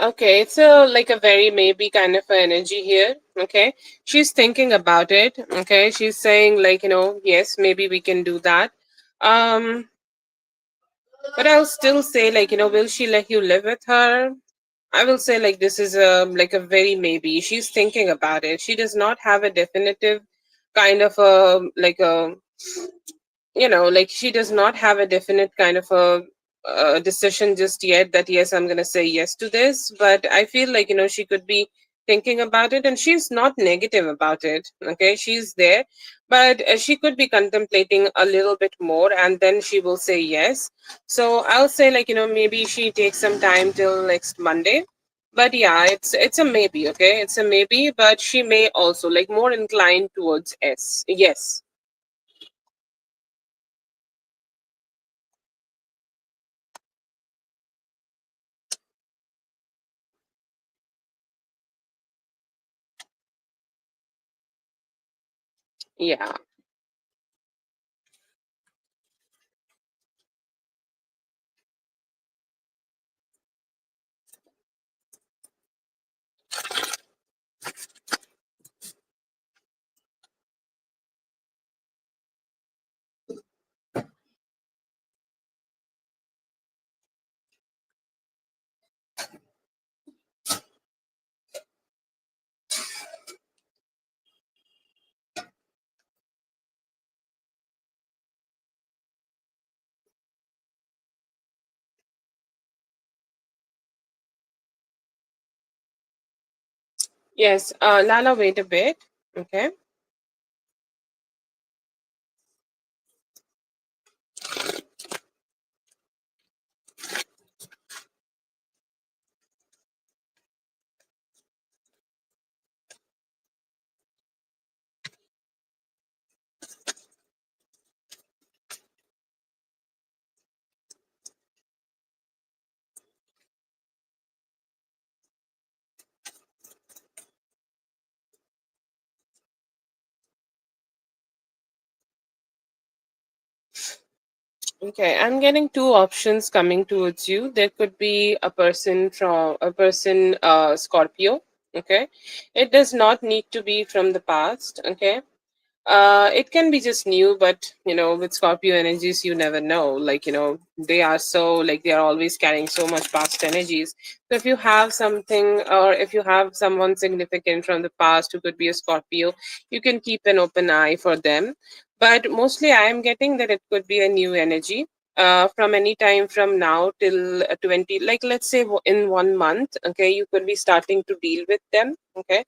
Okay, it's a like a very maybe kind of a energy here. Okay, she's thinking about it. Okay, she's saying like, yes, maybe we can do that. Um, but I'll still say, like, will she let you live with her? I will say like this is a like a very maybe. She's thinking about it. She does not have a definitive kind of a like a, like she does not have a definite kind of a decision just yet, that yes, I'm going to say yes to this. But I feel like, she could be thinking about it, and she's not negative about it. Okay, she's there, but she could be contemplating a little bit more, and then she will say yes. So I'll say, like, maybe she takes some time till next Monday. But yeah, it's a maybe. Okay, it's a maybe, but she may also like more inclined towards yes. Yeah. Yes. Lala, wait a bit. Okay. Okay, I'm getting two options coming towards you. There could be a person, Scorpio. Okay, it does not need to be from the past. Okay, it can be just new, but with Scorpio energies, you never know. Like, they are so, like, they are always carrying so much past energies. So if you have something, or if you have someone significant from the past who could be a Scorpio, you can keep an open eye for them. But mostly, I am getting that it could be a new energy. From any time from now till 20, like, let's say in 1 month, okay, you could be starting to deal with them. Okay,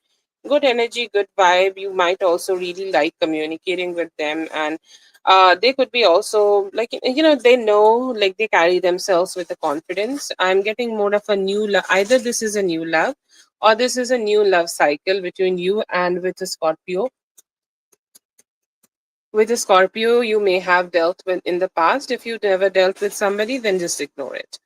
good energy, good vibe. You might also really like communicating with them, and they could be also like, they know, like, they carry themselves with a confidence. I'm getting more of a new love. Either this is a new love, or this is a new love cycle between you and with a Scorpio. With a Scorpio, you may have dealt with in the past. If you never dealt with somebody, then just ignore it.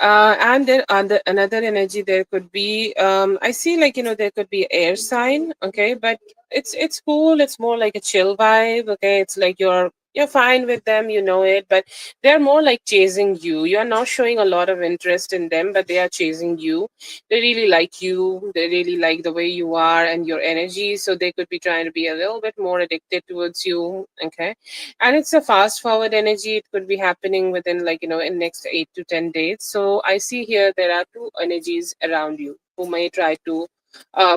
And then another energy there could be. I see, like, there could be air sign. Okay, but it's cool. It's more like a chill vibe. Okay, it's like you're fine with them. You know it, but they're more like chasing you. You're not showing a lot of interest in them, but they are chasing you. They really like you. They really like the way you are and your energy. So they could be trying to be a little bit more addicted towards you. Okay, and it's a fast forward energy. It could be happening within, like, in next 8 to 10 days. So I see here there are two energies around you who may try to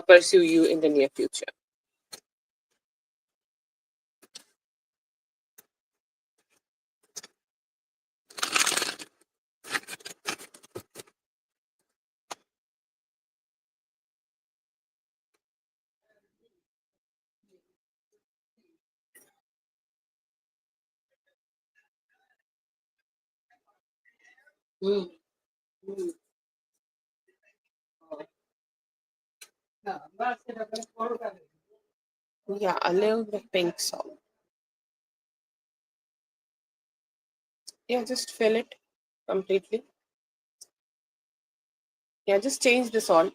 pursue you in the near future. Mm, mm. Yeah, a little bit of pink salt. Yeah, just fill it completely. Yeah, just change the salt.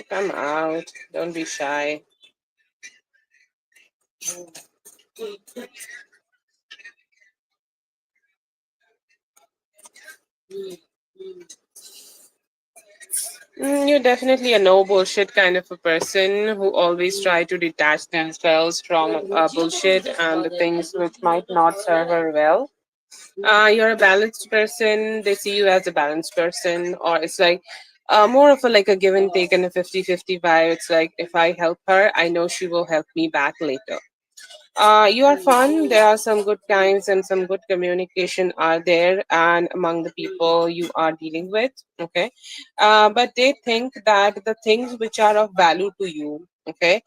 Come out. Don't be shy. You're definitely a no bullshit kind of a person who always try to detach themselves from bullshit and the things which might not serve her well. You're a balanced person. They see you as a balanced person, or it's like more of a, like, a give and take and a 50-50 vibe. It's like, if I help her, I know she will help me back later. You are fun. There are some good times and some good communication are there and among the people you are dealing with. Okay. But they think that the things which are of value to you, okay,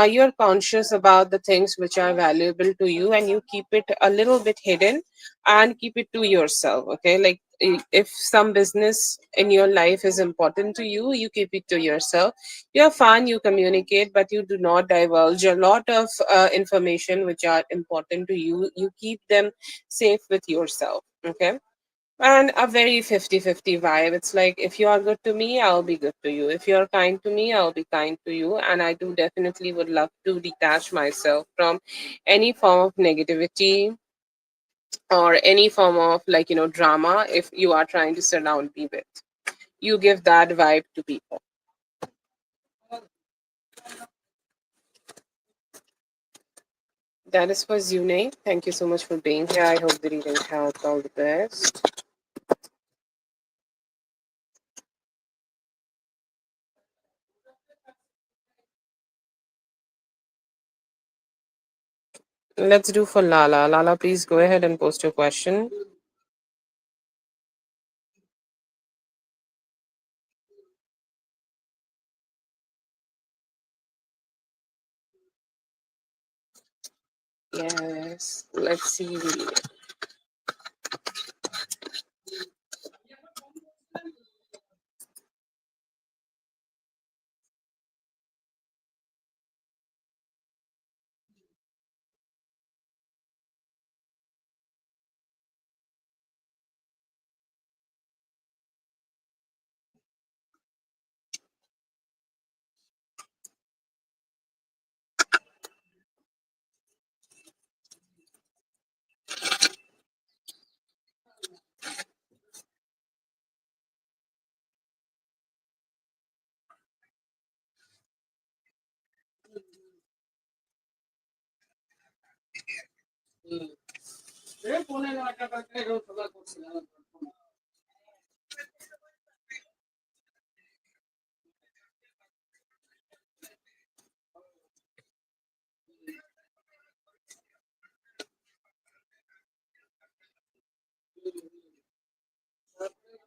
you're conscious about the things which are valuable to you and you keep it a little bit hidden and keep it to yourself. Okay. Like if some business in your life is important to you, you keep it to yourself. You're fun, you communicate, but you do not divulge a lot of information which are important to you. You keep them safe with yourself. Okay. And a very 50-50 vibe. It's like if you are good to me, I'll be good to you. If you're kind to me, I'll be kind to you. And I do definitely would love to detach myself from any form of negativity or any form of drama if you are trying to surround me with. You give that vibe to people. That is for Zune. Thank you so much for being here. I hope the reading helped. All the best. Let's do for Lala. Lala, please go ahead and post your question. Yes. Let's see.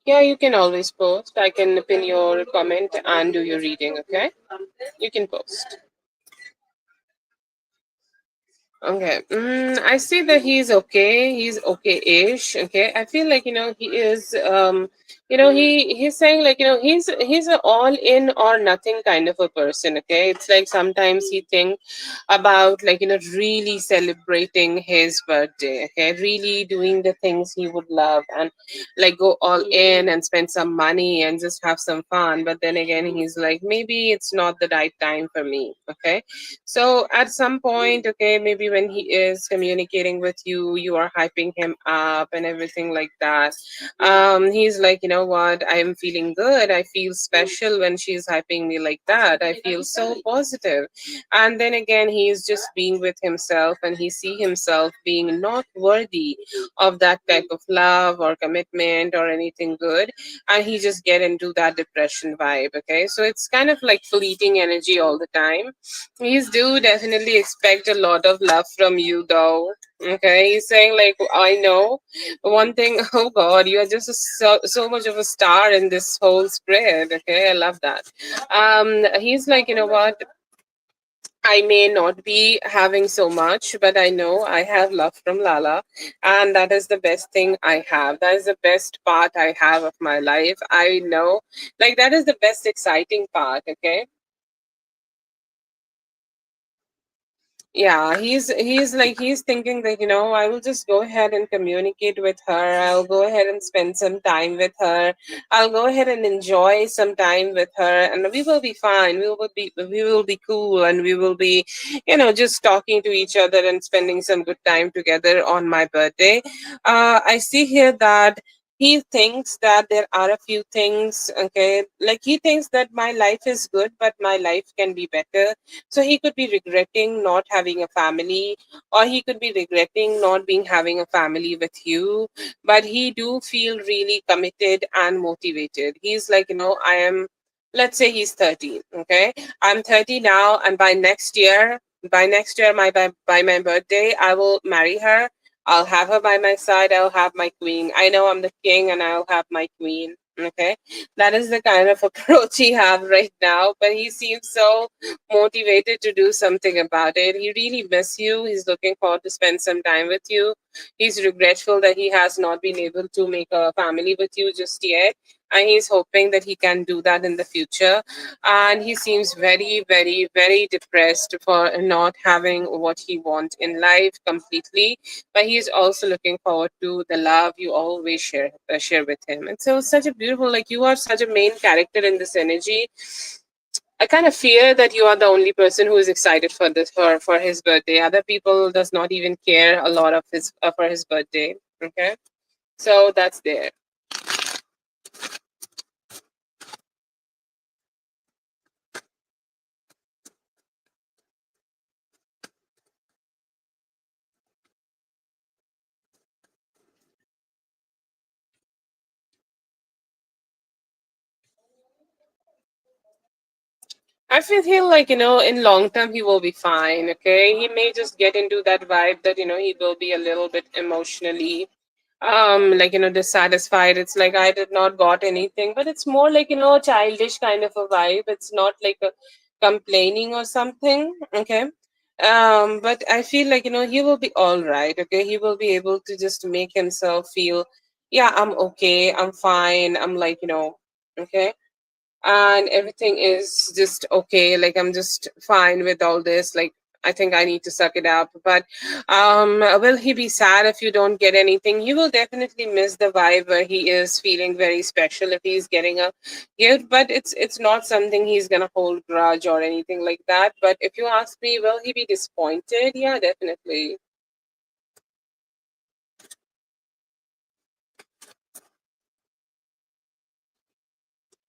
Yeah, you can always post. I can pin your comment and do your reading, okay? You can post. Okay. I see that he's okay. He's okay-ish. Okay. I feel like he is. He's saying like he's a all in or nothing kind of a person. Okay. It's like sometimes he think about really celebrating his birthday. Okay. Really doing the things he would love and like go all in and spend some money and just have some fun. But then again, he's like maybe it's not the right time for me. Okay, so at some point, okay, maybe when he is communicating with you, you are hyping him up and everything like that. He's like, you know what? I'm feeling good. I feel special when she's hyping me like that. I feel so positive. And then again, he's just being with himself and he see himself being not worthy of that type of love or commitment or anything good. And he just get into that depression vibe. Okay, so it's kind of like fleeting energy all the time. He's do definitely expect a lot of love from you though. Okay, he's saying like I know one thing. Oh God, you are just so much of a star in this whole spread. Okay, I love that. He's like, you know what? I may not be having so much, but I know I have love from Lala, and that is the best thing I have. That is the best part I have of my life. I know, like that is the best exciting part. Okay, yeah, he's thinking that I will just go ahead and communicate with her. I'll go ahead and spend some time with her. I'll go ahead and enjoy some time with her, and we will be fine. We will be cool, and we will be just talking to each other and spending some good time together on my birthday. I see here that he thinks that there are a few things, okay, like he thinks that my life is good but my life can be better. So he could be regretting not having a family, or he could be regretting not being having a family with you. But he do feel really committed and motivated. He's like, I am. Let's say he's 30. Okay, I'm 30 now, and by next year, by next year, by my birthday, I will marry her. I'll have her by my side. I'll have my queen. I know I'm the king, and I'll have my queen. Okay, that is the kind of approach he have right now. But he seems so motivated to do something about it. He really miss you. He's looking forward to spend some time with you. He's regretful that he has not been able to make a family with you just yet, and he's hoping that he can do that in the future. And he seems very, very, very depressed for not having what he wants in life completely. But he's also looking forward to the love you always share with him. And so, such a beautiful, like, you are such a main character in this energy. I kind of fear that you are the only person who is excited for this, for his birthday. Other people does not even care a lot of his for his birthday. Okay, so that's there. I feel like, in long term he will be fine. Okay, he may just get into that vibe that he will be a little bit emotionally like, dissatisfied. It's like, I did not got anything, but it's more like, a childish kind of a vibe. It's not like a complaining or something. Okay, but I feel like, he will be all right. Okay, he will be able to just make himself feel, yeah, I'm okay, I'm fine, I'm like, okay, and everything is just okay, like I'm just fine with all this, like I think I need to suck it up. But will he be sad if you don't get anything? He will definitely miss the vibe where he is feeling very special if he's getting a gift, but it's not something he's gonna hold grudge or anything like that. But if you ask me, will he be disappointed? Yeah, definitely.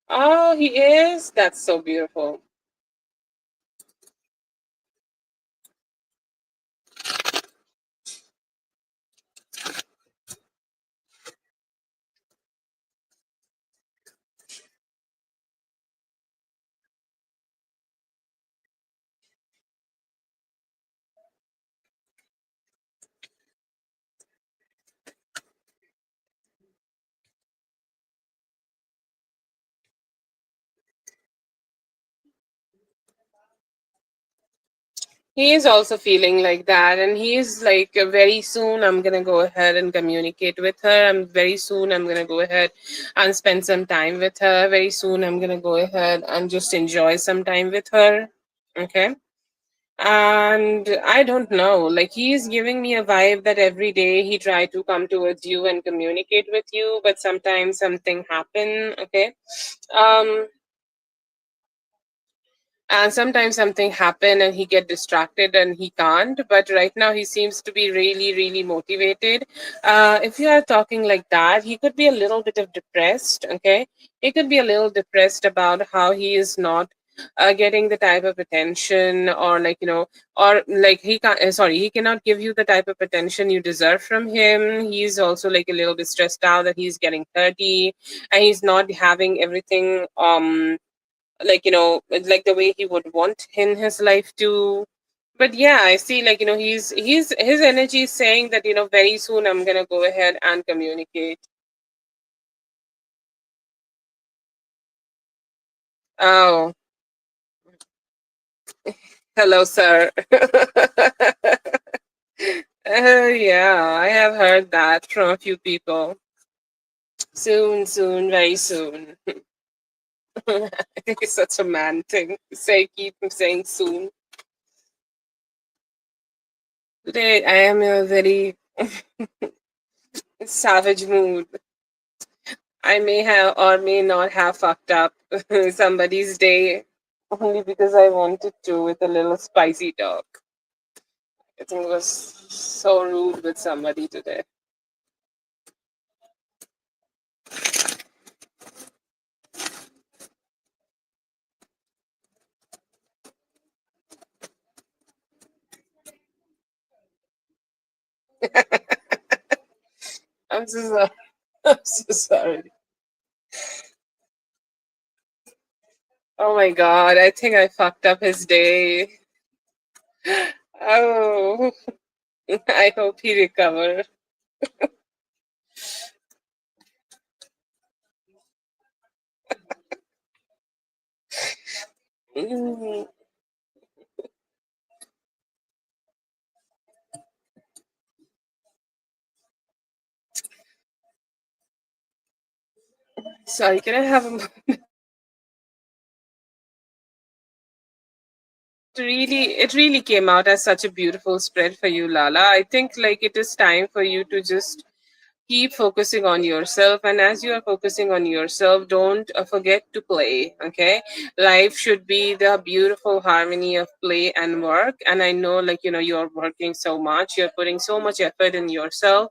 Oh, he is. That's so beautiful. He is also feeling like that, and he is like, very soon I'm gonna go ahead and communicate with her. I'm very soon I'm gonna go ahead and spend some time with her. Very soon I'm gonna go ahead and just enjoy some time with her. Okay. And I don't know, like he is giving me a vibe that every day he try to come towards you and communicate with you, but sometimes something happen. Okay. Um and sometimes something happen and he get distracted and he can't, but right now he seems to be really, really motivated. If you are talking like that, he could be a little bit of depressed. Okay, he could be a little depressed about how he is not getting the type of attention, or like, or like he can't, sorry, he cannot give you the type of attention you deserve from him. He's also like a little bit stressed out that he's getting 30 and he's not having everything, like, like the way he would want in his life to. But yeah, I see, like, he's his energy is saying that, very soon I'm gonna go ahead and communicate. Oh, hello, sir. Yeah, I have heard that from a few people. Soon, soon, very soon. I think it's such a man thing to say, keep saying soon. Today I am in a very savage mood. I may have or may not have fucked up somebody's day only because I wanted to, with a little spicy talk. I think it was so rude with somebody today. I'm so sorry. I'm so sorry. Oh my god, I think I fucked up his day. Oh, I hope he recovers. Mm. Sorry, can I have a it really came out as such a beautiful spread for you, Lala. I think like it is time for you to just keep focusing on yourself, and as you are focusing on yourself, don't forget to play. Okay, life should be the beautiful harmony of play and work. And I know, like, you're working so much, you're putting so much effort in yourself,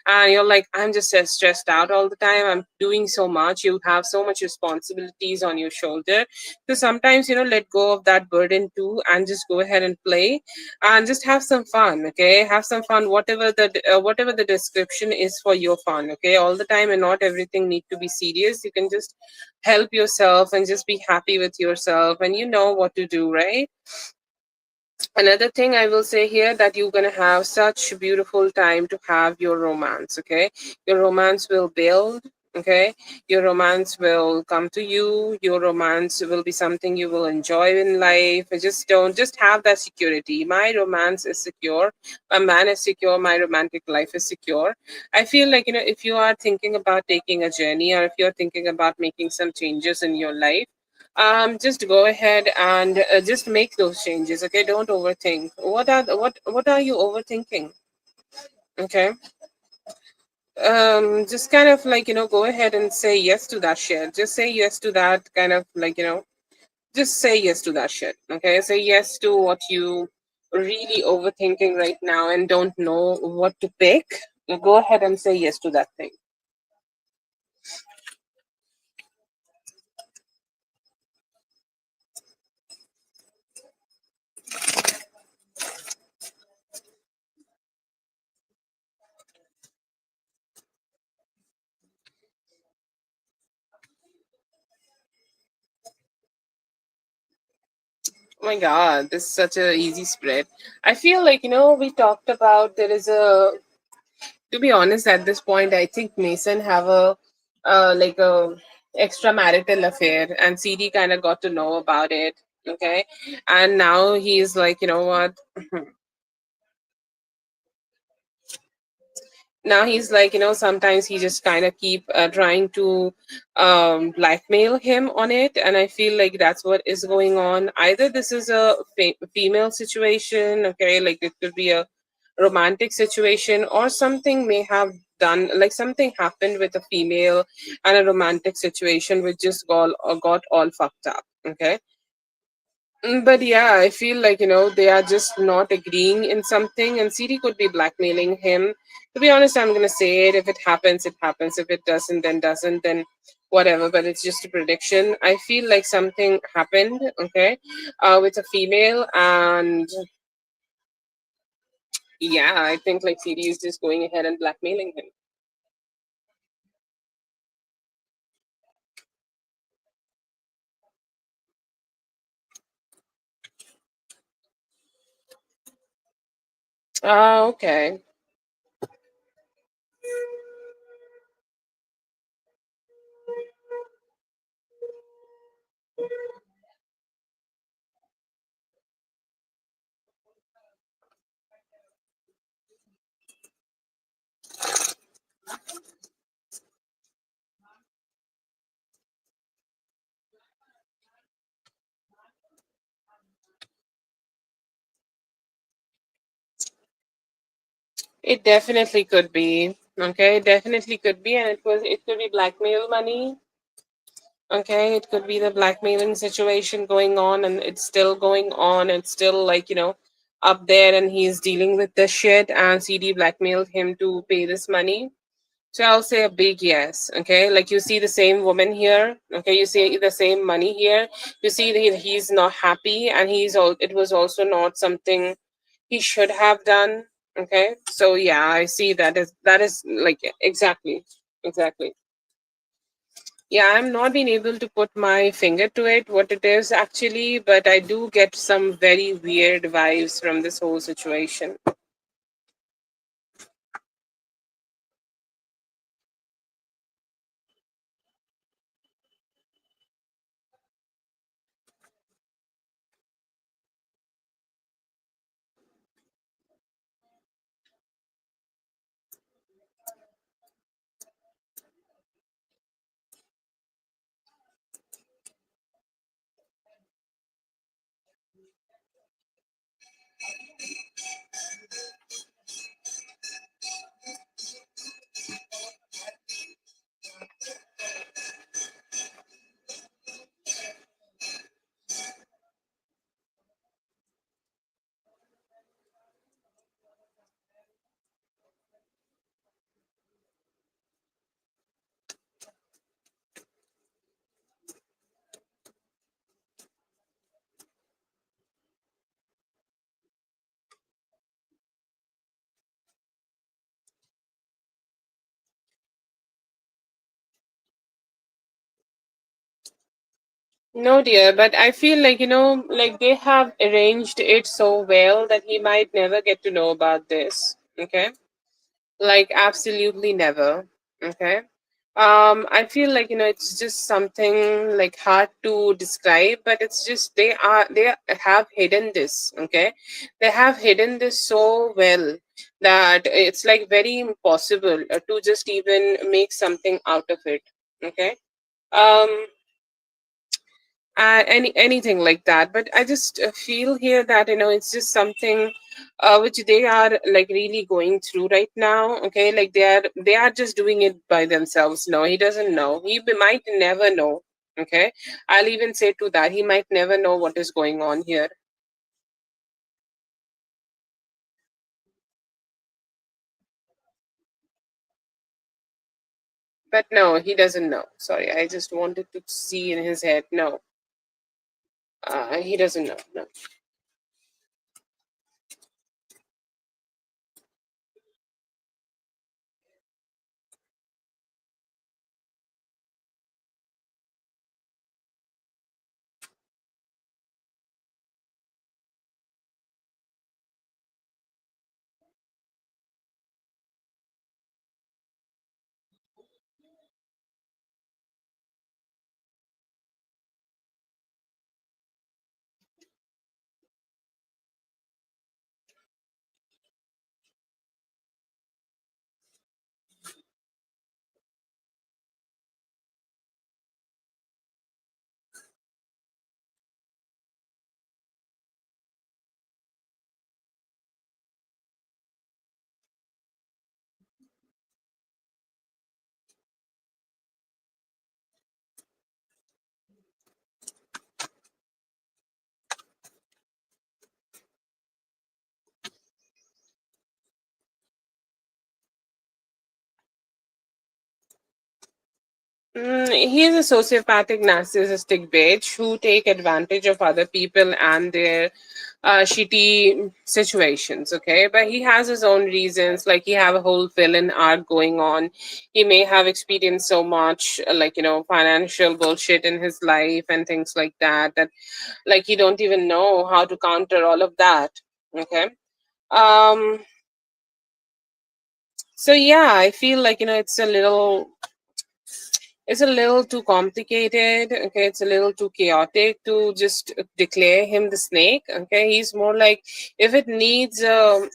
and you're like, I'm just stressed out all the time, I'm doing so much, you have so much responsibilities on your shoulder. So sometimes, let go of that burden too, and just go ahead and play, and just have some fun. Okay, have some fun, whatever the description is for your fun. Okay, all the time, and not everything need to be serious. You can just help yourself and just be happy with yourself, and you know what to do, right? Another thing I will say here, that you're going to have such beautiful time to have your romance. Okay, your romance will build. Okay, your romance will come to you, your romance will be something you will enjoy in life. Just don't, just have that security. My romance is secure, my man is secure, my romantic life is secure. I feel like, if you are thinking about taking a journey, or if you're thinking about making some changes in your life, just go ahead and just make those changes. Okay, don't overthink. What are you overthinking? Okay, just kind of like, go ahead and say yes to that shit. Just say yes to that kind of like, just say yes to that shit. Okay, say yes to what you really overthinking right now and don't know what to pick. Go ahead and say yes to that thing. Oh my god, this is such a easy spread. I feel like, we talked about, there is a, to be honest, at this point, I think Mason have a like a extramarital affair, and CD kind of got to know about it. Okay, and now he's like, you know what? Now he's like, sometimes he just kind of keep trying to blackmail him on it, and I feel like that's what is going on. Either this is a female situation, okay, like it could be a romantic situation, or something may have done, like something happened with a female and a romantic situation which just got all fucked up. Okay. But yeah, I feel like, they are just not agreeing in something, and CD could be blackmailing him. To be honest, I'm gonna say it. If it happens, it happens. If it doesn't, then doesn't, then whatever. But it's just a prediction. I feel like something happened, okay, with a female, and yeah, I think like CD is just going ahead and blackmailing him. Okay. It definitely could be. Okay, it definitely could be, and it could be blackmail money. Okay, it could be the blackmailing situation going on, and it's still going on. It's still like, up there, and he's dealing with this shit, and CD blackmailed him to pay this money. So I'll say a big yes. Okay, like you see the same woman here. Okay, you see the same money here. You see that he's not happy, and it was also not something he should have done. Okay, so yeah, I see that is like exactly, exactly. Yeah, I'm not being able to put my finger to it, what it is actually, but I do get some very weird vibes from this whole situation. No, dear, but I feel like, like they have arranged it so well that he might never get to know about this. Okay. Like, absolutely never. Okay. I feel like, it's just something like hard to describe, but it's just they have hidden this. Okay. They have hidden this so well that it's like very impossible to just even make something out of it. Okay. Um, anything like that, but I just feel here that it's just something which they are like really going through right now. Okay, like they are just doing it by themselves. No, he doesn't know. Might never know. Okay, I'll even say to that, he might never know what is going on here. But no, he doesn't know. Sorry, I just wanted to see in his head. No, he doesn't know. No. He is a sociopathic, narcissistic bitch who take advantage of other people and their shitty situations. Okay, but he has his own reasons. Like he have a whole villain arc going on. He may have experienced so much, like financial bullshit in his life and things like that. That like he don't even know how to counter all of that. Okay. Um. So yeah, I feel like it's a little too complicated. Okay, it's a little too chaotic to just declare him the snake. Okay, he's more like, if it needs a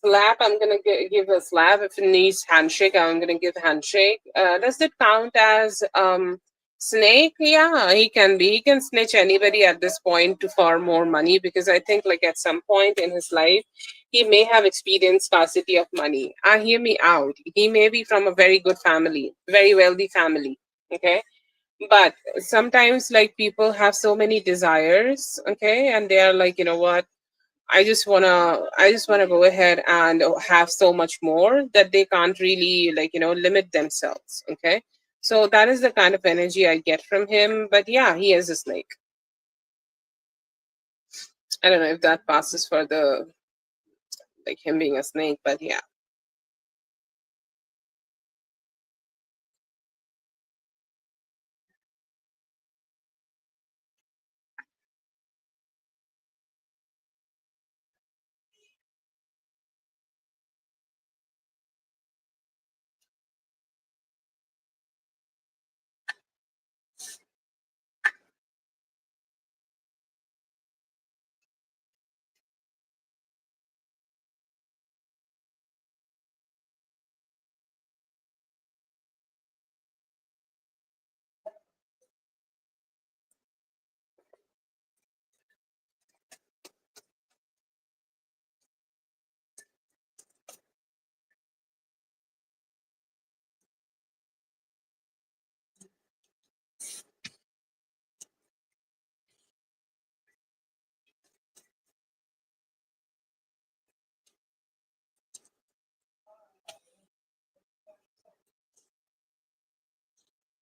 slap, I'm gonna give a slap. If it needs handshake, I'm gonna give handshake. Does it count as snake? Yeah, he can be. He can snitch anybody at this point to for more money, because I think like at some point in his life he may have experienced scarcity of money. Hear me out. He may be from a very good family, very wealthy family. Okay, but sometimes like people have so many desires. Okay, and they are like, you know what, I just wanna go ahead and have so much more that they can't really like limit themselves. Okay, so that is the kind of energy I get from him. But yeah, he is a snake. I don't know if that passes for the like him being a snake, but yeah.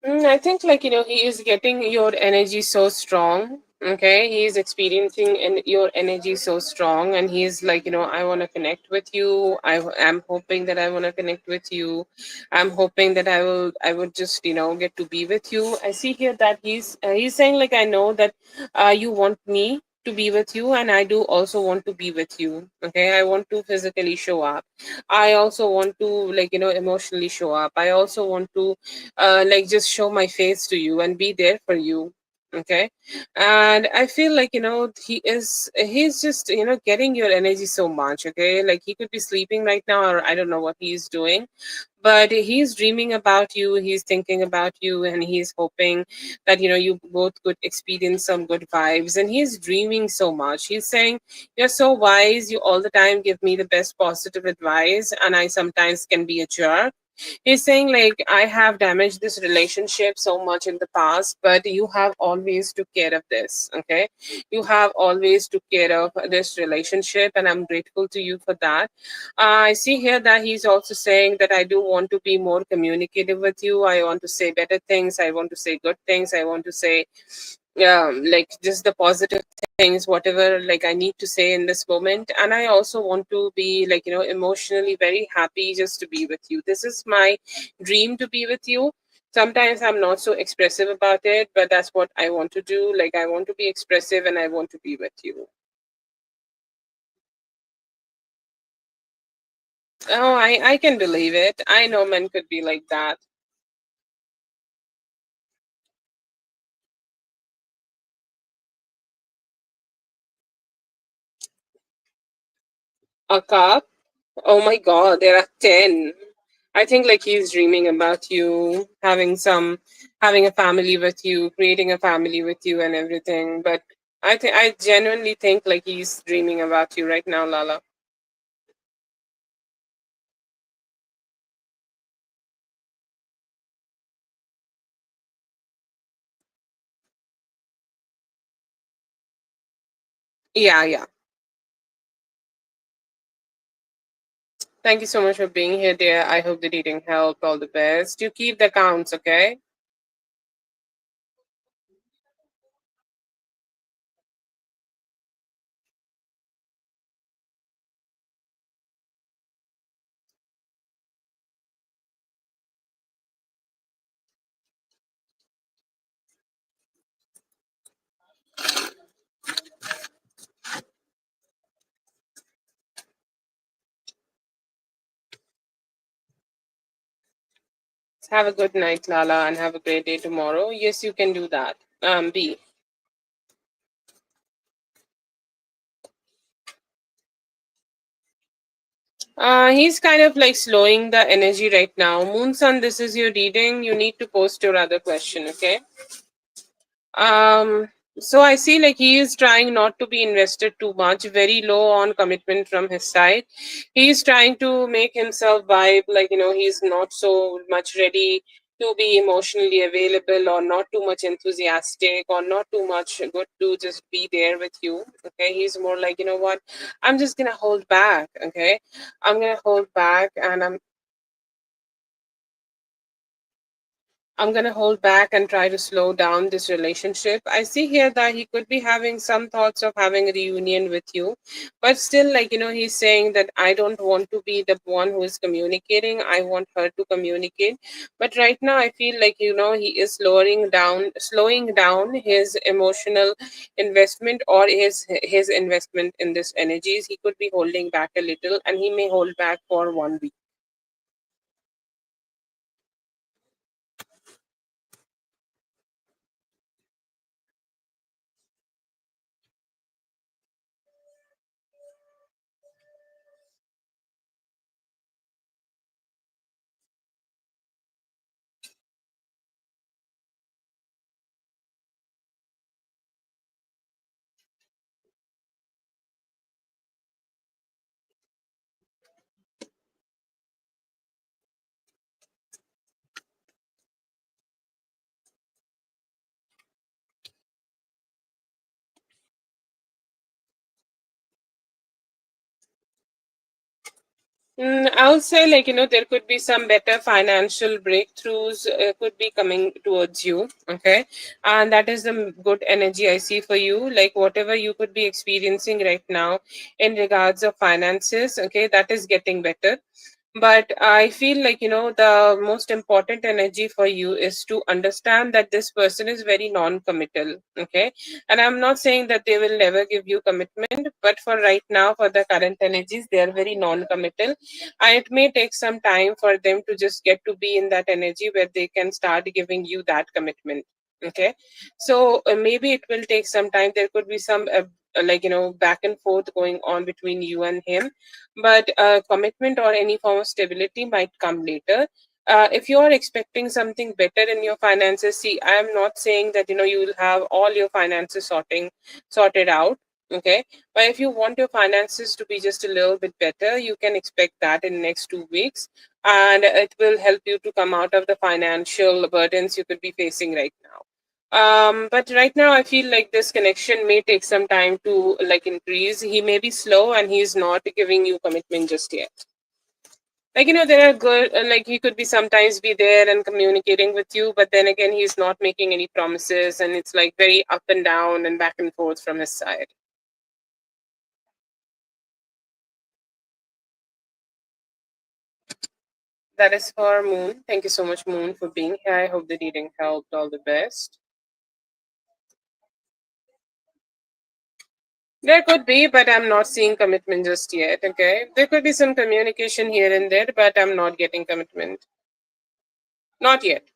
I think, he is getting your energy so strong. Okay, he is experiencing your energy so strong, and he is like, I want to connect with you. Am hoping that I want to connect with you. I'm hoping that I would just, get to be with you. I see here that he's saying, like, I know that you want me to be with you, and I do also want to be with you. Okay, I want to physically show up. I also want to, emotionally show up. I also want to just show my face to you and be there for you. Okay, and I feel like, he's just, getting your energy so much. Okay, like he could be sleeping right now, or I don't know what he's doing, but he's dreaming about you, he's thinking about you, and he's hoping that, you both could experience some good vibes. And he's dreaming so much. He's saying, you're so wise, you all the time give me the best positive advice, and I sometimes can be a jerk. He's saying, like, I have damaged this relationship so much in the past, but you have always took care of this. Okay, you have always took care of this relationship, and I'm grateful to you for that. I see here that he's also saying that I do want to be more communicative with you. I want to say better things. I want to say good things. I want to say, just the positive things, whatever like I need to say in this moment. And I also want to be, emotionally very happy just to be with you. This is my dream, to be with you. Sometimes I'm not so expressive about it, but that's what I want to do. Like, I want to be expressive and I want to be with you. Oh, I can believe it. I know men could be like that. A cup? Oh my god, there are 10. I think like he's dreaming about you, having a family with you, creating a family with you and everything. But I genuinely think like he's dreaming about you right now, Lala. Yeah, yeah. Thank you so much for being here, dear. I hope the dating helped. All the best. You keep the counts, okay? Have a good night, Lala, and have a great day tomorrow. Yes, you can do that. B. He's kind of like slowing the energy right now. Moon Sun, this is your reading. You need to post your other question, okay? Um, so I see like he is trying not to be invested too much, very low on commitment from his side. He's trying to make himself vibe, like, he's not so much ready to be emotionally available, or not too much enthusiastic, or not too much good to just be there with you. Okay, he's more like, what, I'm just gonna hold back. Okay, I'm gonna hold back, and I'm going to hold back and try to slow down this relationship. I see here that he could be having some thoughts of having a reunion with you, but still, like, he's saying that I don't want to be the one who is communicating. I want her to communicate. But right now, I feel like, he is slowing down his emotional investment, or his investment in this energies. He could be holding back a little, and he may hold back for 1 week. I'll say, like, there could be some better financial breakthroughs could be coming towards you. Okay. And that is the good energy I see for you. Like, whatever you could be experiencing right now in regards of finances, okay, that is getting better. But I feel like, the most important energy for you is to understand that this person is very non committal. Okay. And I'm not saying that they will never give you commitment, but for right now, for the current energies, they are very non committal. And it may take some time for them to just get to be in that energy where they can start giving you that commitment. Okay. So maybe it will take some time. There could be some like, back and forth going on between you and him, but commitment or any form of stability might come later. If you are expecting something better in your finances, see, I am not saying that you will have all your finances sorted out. Okay. But if you want your finances to be just a little bit better, you can expect that in the next 2 weeks, and it will help you to come out of the financial burdens you could be facing right now. But right now I feel like this connection may take some time to like increase. He may be slow and he's not giving you commitment just yet. Like, there are good, like, he could be sometimes be there and communicating with you, but then again, he's not making any promises, and it's like very up and down and back and forth from his side. That is for Moon. Thank you so much, Moon, for being here. I hope the reading helped. All the best. There could be, but I'm not seeing commitment just yet. Okay. There could be some communication here and there, but I'm not getting commitment. Not yet.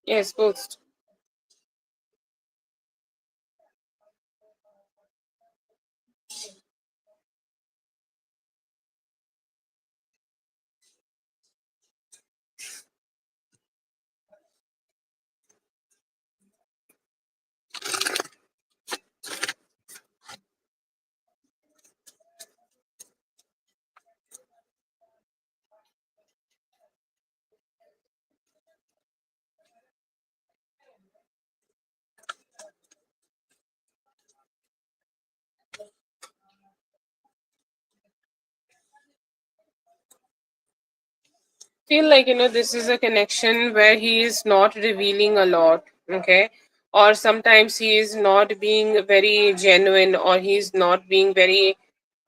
Yes, both. Feel like this is a connection where he is not revealing a lot. Okay. Or sometimes he is not being very genuine, or he's not being very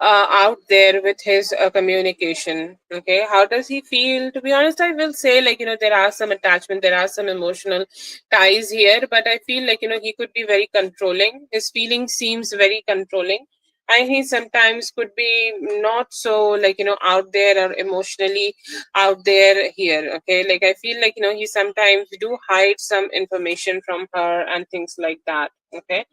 out there with his communication. Okay. How does he feel? To be honest, I will say, like, there are some attachment, there are some emotional ties here, but I feel like he could be very controlling. His feelings seems very controlling, and he sometimes could be not so, like, out there or emotionally out there here. Okay. Like, I feel like he sometimes do hide some information from her and things like that. Okay.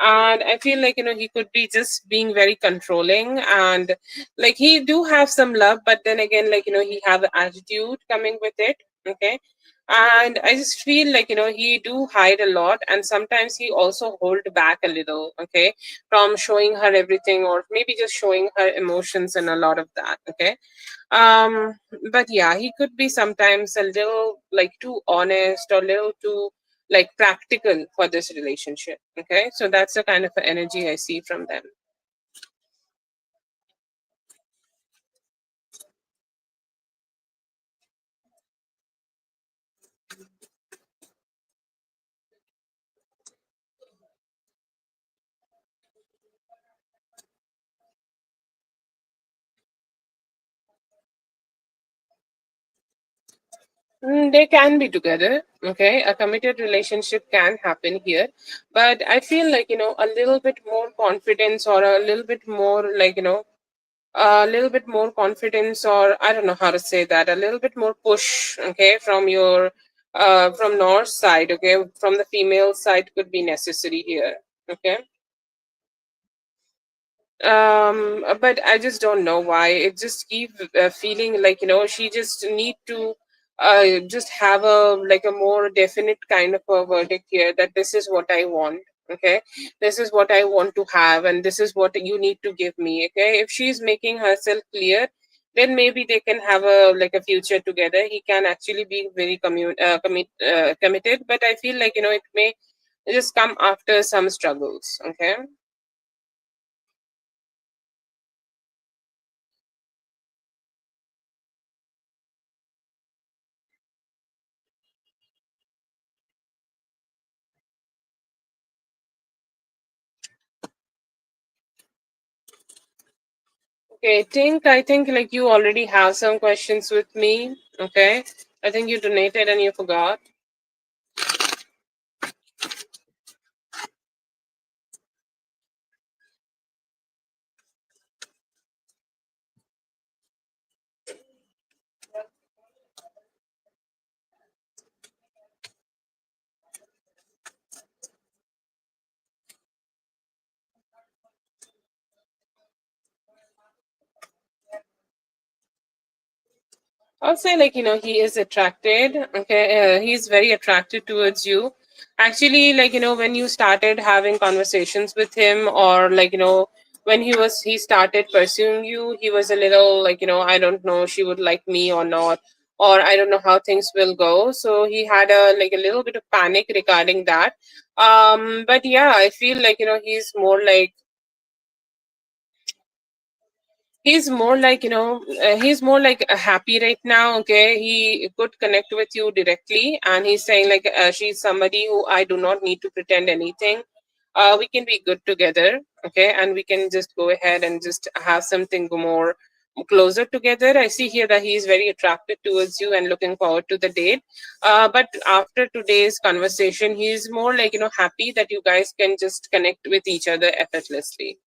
And I feel like he could be just being very controlling, and like, he do have some love, but then again, like, he have attitude coming with it. Okay. And I just feel like he do hide a lot, and sometimes he also hold back a little. Okay. From showing her everything, or maybe just showing her emotions and a lot of that. Okay. um but yeah, he could be sometimes a little like too honest, or little too like practical for this relationship. Okay. So that's the kind of energy I see from them. They can be together. Okay. A committed relationship can happen here, but I feel like a little bit more confidence, or a little bit more, like, a little bit more confidence, or I don't know how to say that, a little bit more push. Okay. From your from north side. Okay. From the female side could be necessary here. Okay. But I just don't know why it just keep feeling like she just need to just have a like a more definite kind of a verdict here, that this is what I want. Okay, this is what I want to have, and this is what you need to give me. Okay, if she's making herself clear, then maybe they can have a like a future together. He can actually be very committed, but I feel like it may just come after some struggles. Okay. Okay, I think like you already have some questions with me. Okay. I think you donated and you forgot. I'll say like he is attracted. Okay, he's very attracted towards you. Actually, like when you started having conversations with him, or like when he started pursuing you, he was a little like I don't know she would like me or not, or I don't know how things will go. So he had a like a little bit of panic regarding that. But yeah, I feel like he's more like happy right now. Okay, he could connect with you directly, and he's saying like she's somebody who I do not need to pretend anything. We can be good together. Okay, and we can just go ahead and just have something more closer together. I see here that he is very attracted towards you and looking forward to the date. But after today's conversation, he's more like happy that you guys can just connect with each other effortlessly.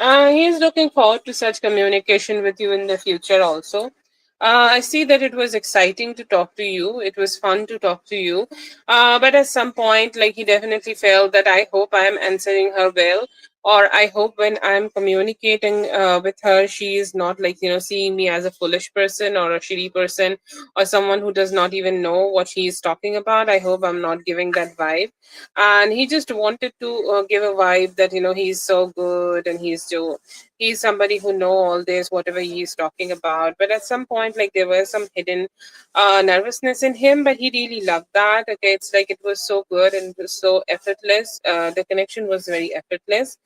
He's looking forward to such communication with you in the future also. I see that it was exciting to talk to you. It was fun to talk to you. But at some point, like he definitely felt that I hope I am answering her well, or I hope when I'm communicating with her, she is not like, seeing me as a foolish person or a shitty person or someone who does not even know what she is talking about. I hope I'm not giving that vibe. And he just wanted to give a vibe that he's so good, and he's somebody who know all this whatever he's talking about. But at some point, like, there was some hidden nervousness in him, but he really loved that. Okay, it's like it was so good and it was so effortless. The connection was very effortless.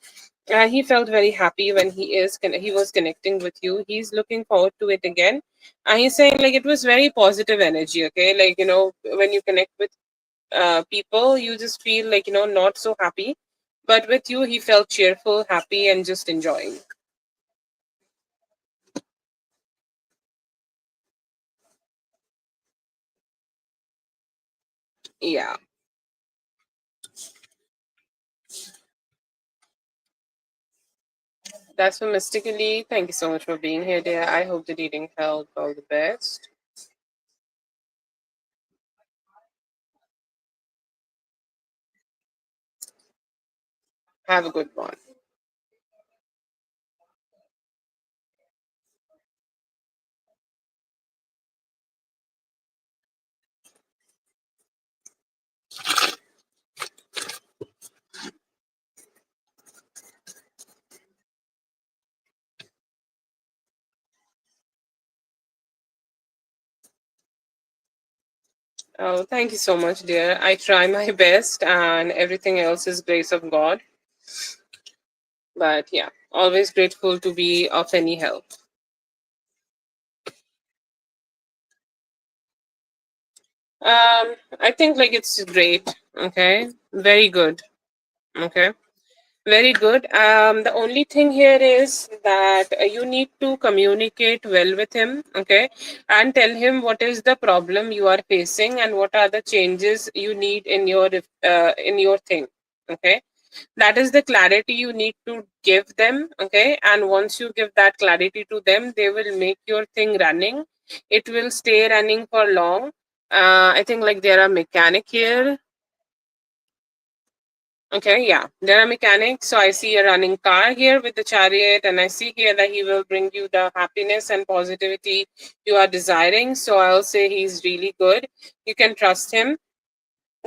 He felt very happy when he was connecting with you. He's looking forward to it again. He's saying like it was very positive energy. Okay, like when you connect with people, you just feel like not so happy. But with you, he felt cheerful, happy, and just enjoying. Yeah, that's for Mystically. Thank you so much for being here, dear. I hope the reading held all the best. Have a good one. Oh, thank you so much, dear. I try my best, and everything else is grace of God. But yeah, always grateful to be of any help. I think like it's great. Okay, very good. Okay. Very good. The only thing here is that you need to communicate well with him, okay, and tell him what is the problem you are facing and what are the changes you need in your thing, okay. That is the clarity you need to give them, okay. And once you give that clarity to them, they will make your thing running. It will stay running for long. I think like there are mechanic here. Okay, yeah, there are mechanics. So I see a running car here with the chariot, and I see here that he will bring you the happiness and positivity you are desiring. So I'll say he's really good. You can trust him.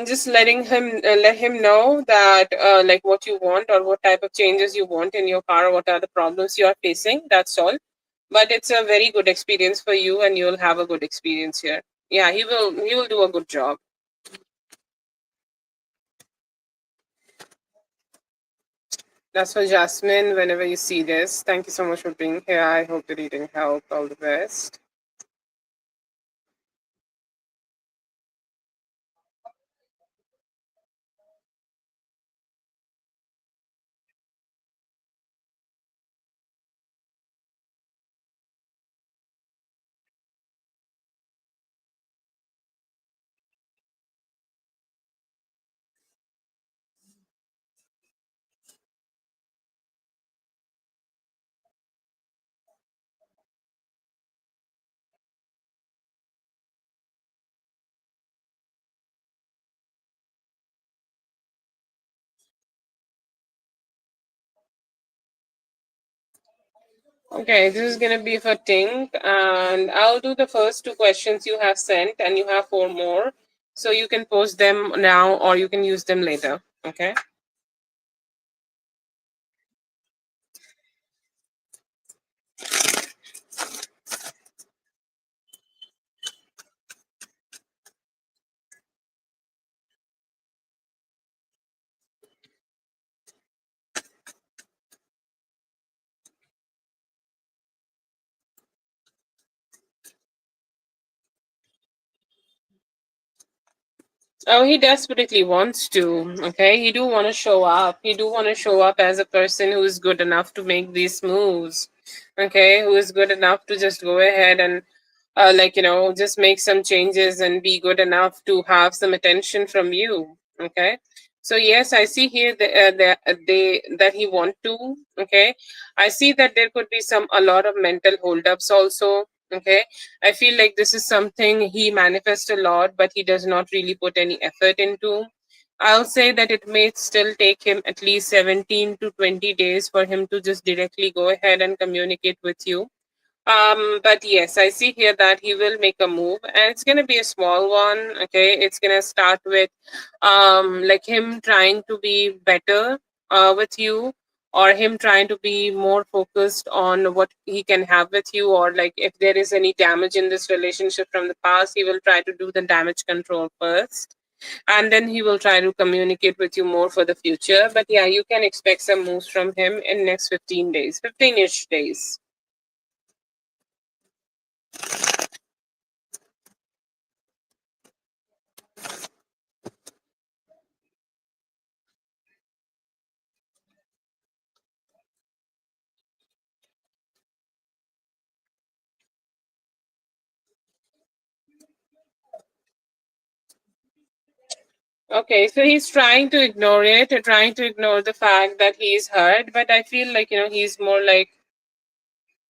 Just let him know that like what you want or what type of changes you want in your car, or what are the problems you are facing. That's all. But it's a very good experience for you, and you'll have a good experience here. Yeah, he will do a good job. That's for Jasmine. Whenever you see this, thank you so much for being here. I hope the reading helped. All the best. Okay, this is gonna be for Tink, and I'll do the first two questions you have sent, and you have four more, so you can post them now or you can use them later. Okay. Oh, he desperately wants to. Okay, he do want to show up. He do want to show up as a person who is good enough to make these moves. Okay, who is good enough to just go ahead and, like just make some changes and be good enough to have some attention from you. Okay, so yes, I see here that he want to. Okay, I see that there could be a lot of mental holdups also. Okay, I feel like this is something he manifests a lot, but he does not really put any effort into. I'll say that it may still take him at least 17 to 20 days for him to just directly go ahead and communicate with you. But yes, I see here that he will make a move, and it's gonna be a small one. Okay, it's gonna start with like him trying to be better with you, or him trying to be more focused on what he can have with you, or like if there is any damage in this relationship from the past, he will try to do the damage control first, and then he will try to communicate with you more for the future. But yeah, you can expect some moves from him in next 15 days, 15-ish days. Okay, so he's trying to ignore it, trying to ignore the fact that he's hurt, but I feel like, he's more like,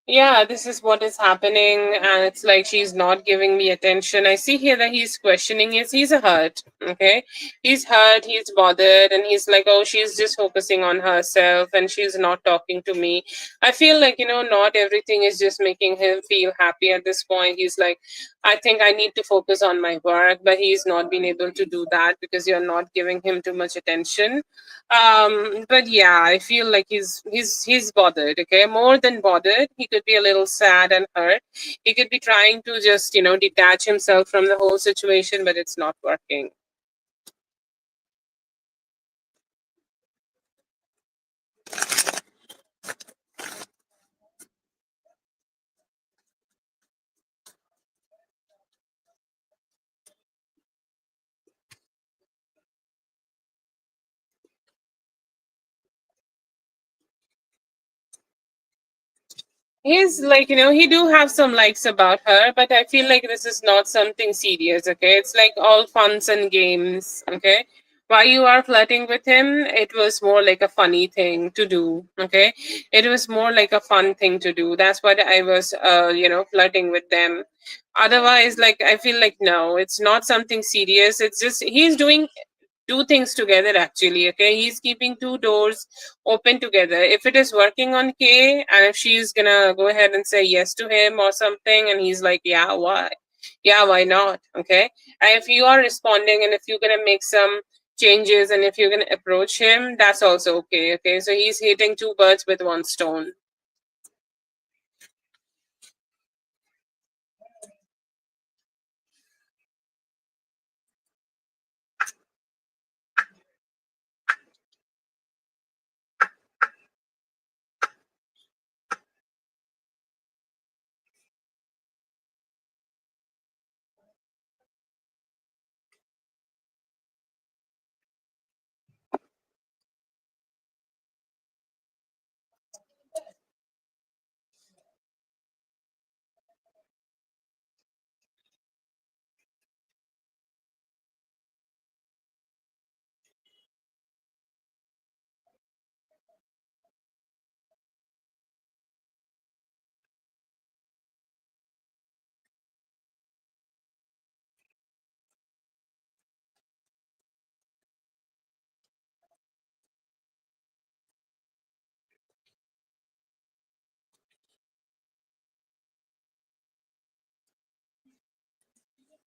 yeah, this is what is happening, and it's like she's not giving me attention. I see here that he's questioning is he's a hurt. Okay, he's hurt, he's bothered, and he's like, oh, she's just focusing on herself and she's not talking to me. I feel like, not everything is just making him feel happy at this point. He's like, I think I need to focus on my work, but he's not been able to do that because you're not giving him too much attention. But yeah, I feel like he's bothered. Okay, more than bothered, he could could be a little sad and hurt. He could be trying to just, detach himself from the whole situation, but it's not working. He's like, he do have some likes about her, but I feel like this is not something serious, okay? It's like all funs and games, okay? While you are flirting with him, it was more like a funny thing to do, okay? It was more like a fun thing to do. That's what I was, flirting with them. Otherwise, like, I feel like no, it's not something serious. It's just he's doing two things together actually. Okay, he's keeping two doors open together. If it is working on K, and if she's gonna go ahead and say yes to him or something, and he's like, yeah, why? Yeah, why not? Okay, and if you are responding, and if you're gonna make some changes, and if you're gonna approach him, that's also okay. Okay, so he's hitting two birds with one stone.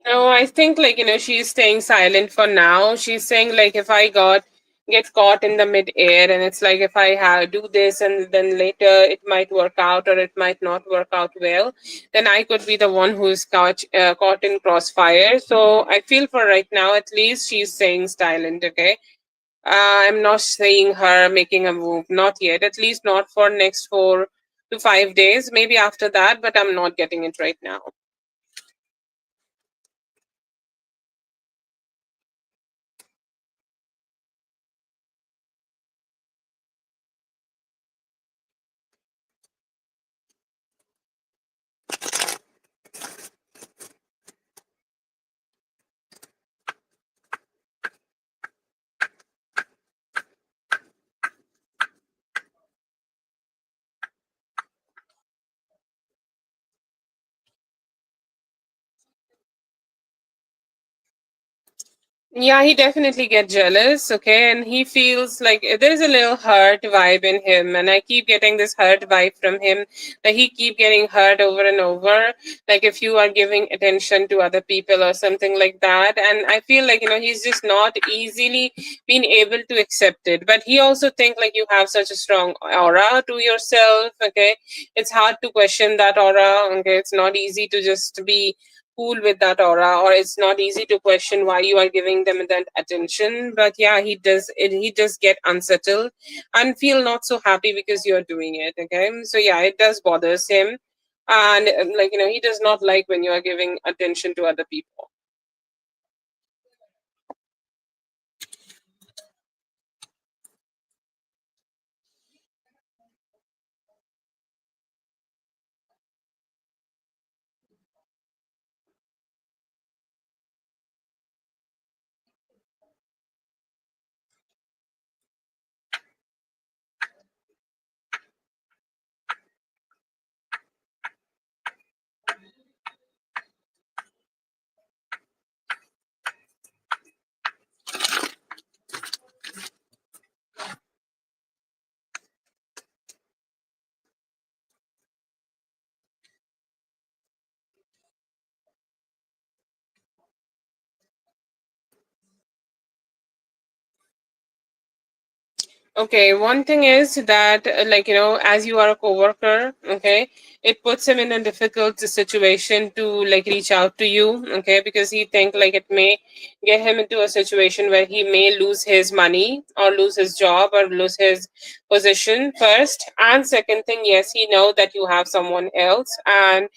No, I think like she's staying silent for now. She's saying like if I got get caught in the mid-air, and it's like if I do this and then later it might work out or it might not work out well, then I could be the one who's caught in crossfire. So I feel for right now at least she's staying silent. Okay, I'm not seeing her making a move, not yet. At least not for next 4 to 5 days. Maybe after that, but I'm not getting it right now. Yeah, he definitely get jealous, okay, and he feels like there's a little hurt vibe in him, and I keep getting this hurt vibe from him that he keep getting hurt over and over, like if you are giving attention to other people or something like that, and I feel like he's just not easily been able to accept it. But he also think like you have such a strong aura to yourself, okay, it's hard to question that aura, okay, it's not easy to just be cool with that aura, or it's not easy to question why you are giving them that attention. But yeah, he does get unsettled and feel not so happy because you're doing it. Okay, so yeah, it does bothers him, and like he does not like when you are giving attention to other people. Okay, one thing is that, like, as you are a coworker, okay, it puts him in a difficult situation to like reach out to you, okay, because he think like it may get him into a situation where he may lose his money or lose his job or lose his position first. And second thing, yes, he know that you have someone else, and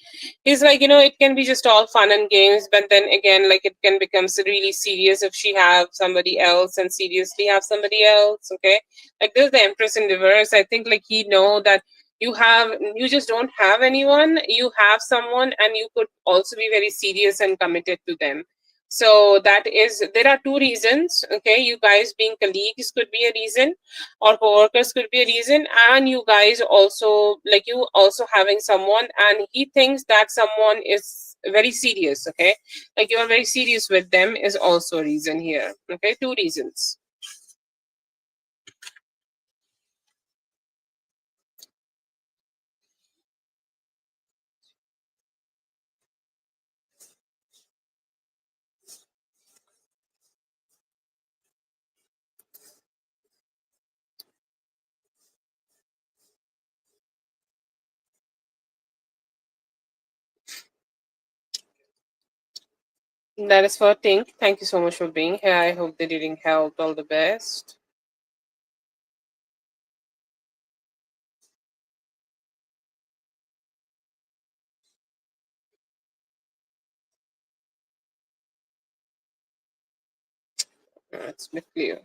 he's like, it can be just all fun and games, but then again, like it can become really serious if she have somebody else and seriously have somebody else, okay? Like there's the Empress in reverse. I think like he know that you just don't have anyone, you have someone, and you could also be very serious and committed to them. So that is, there are two reasons, okay? You guys being colleagues could be a reason, or coworkers could be a reason, and you guys also, like you also having someone and he thinks that someone is very serious, okay? Like you are very serious with them is also a reason here, okay? Two reasons. That is for Tink. Thank you so much for being here. I hope the reading helped. All the best. It's been clear.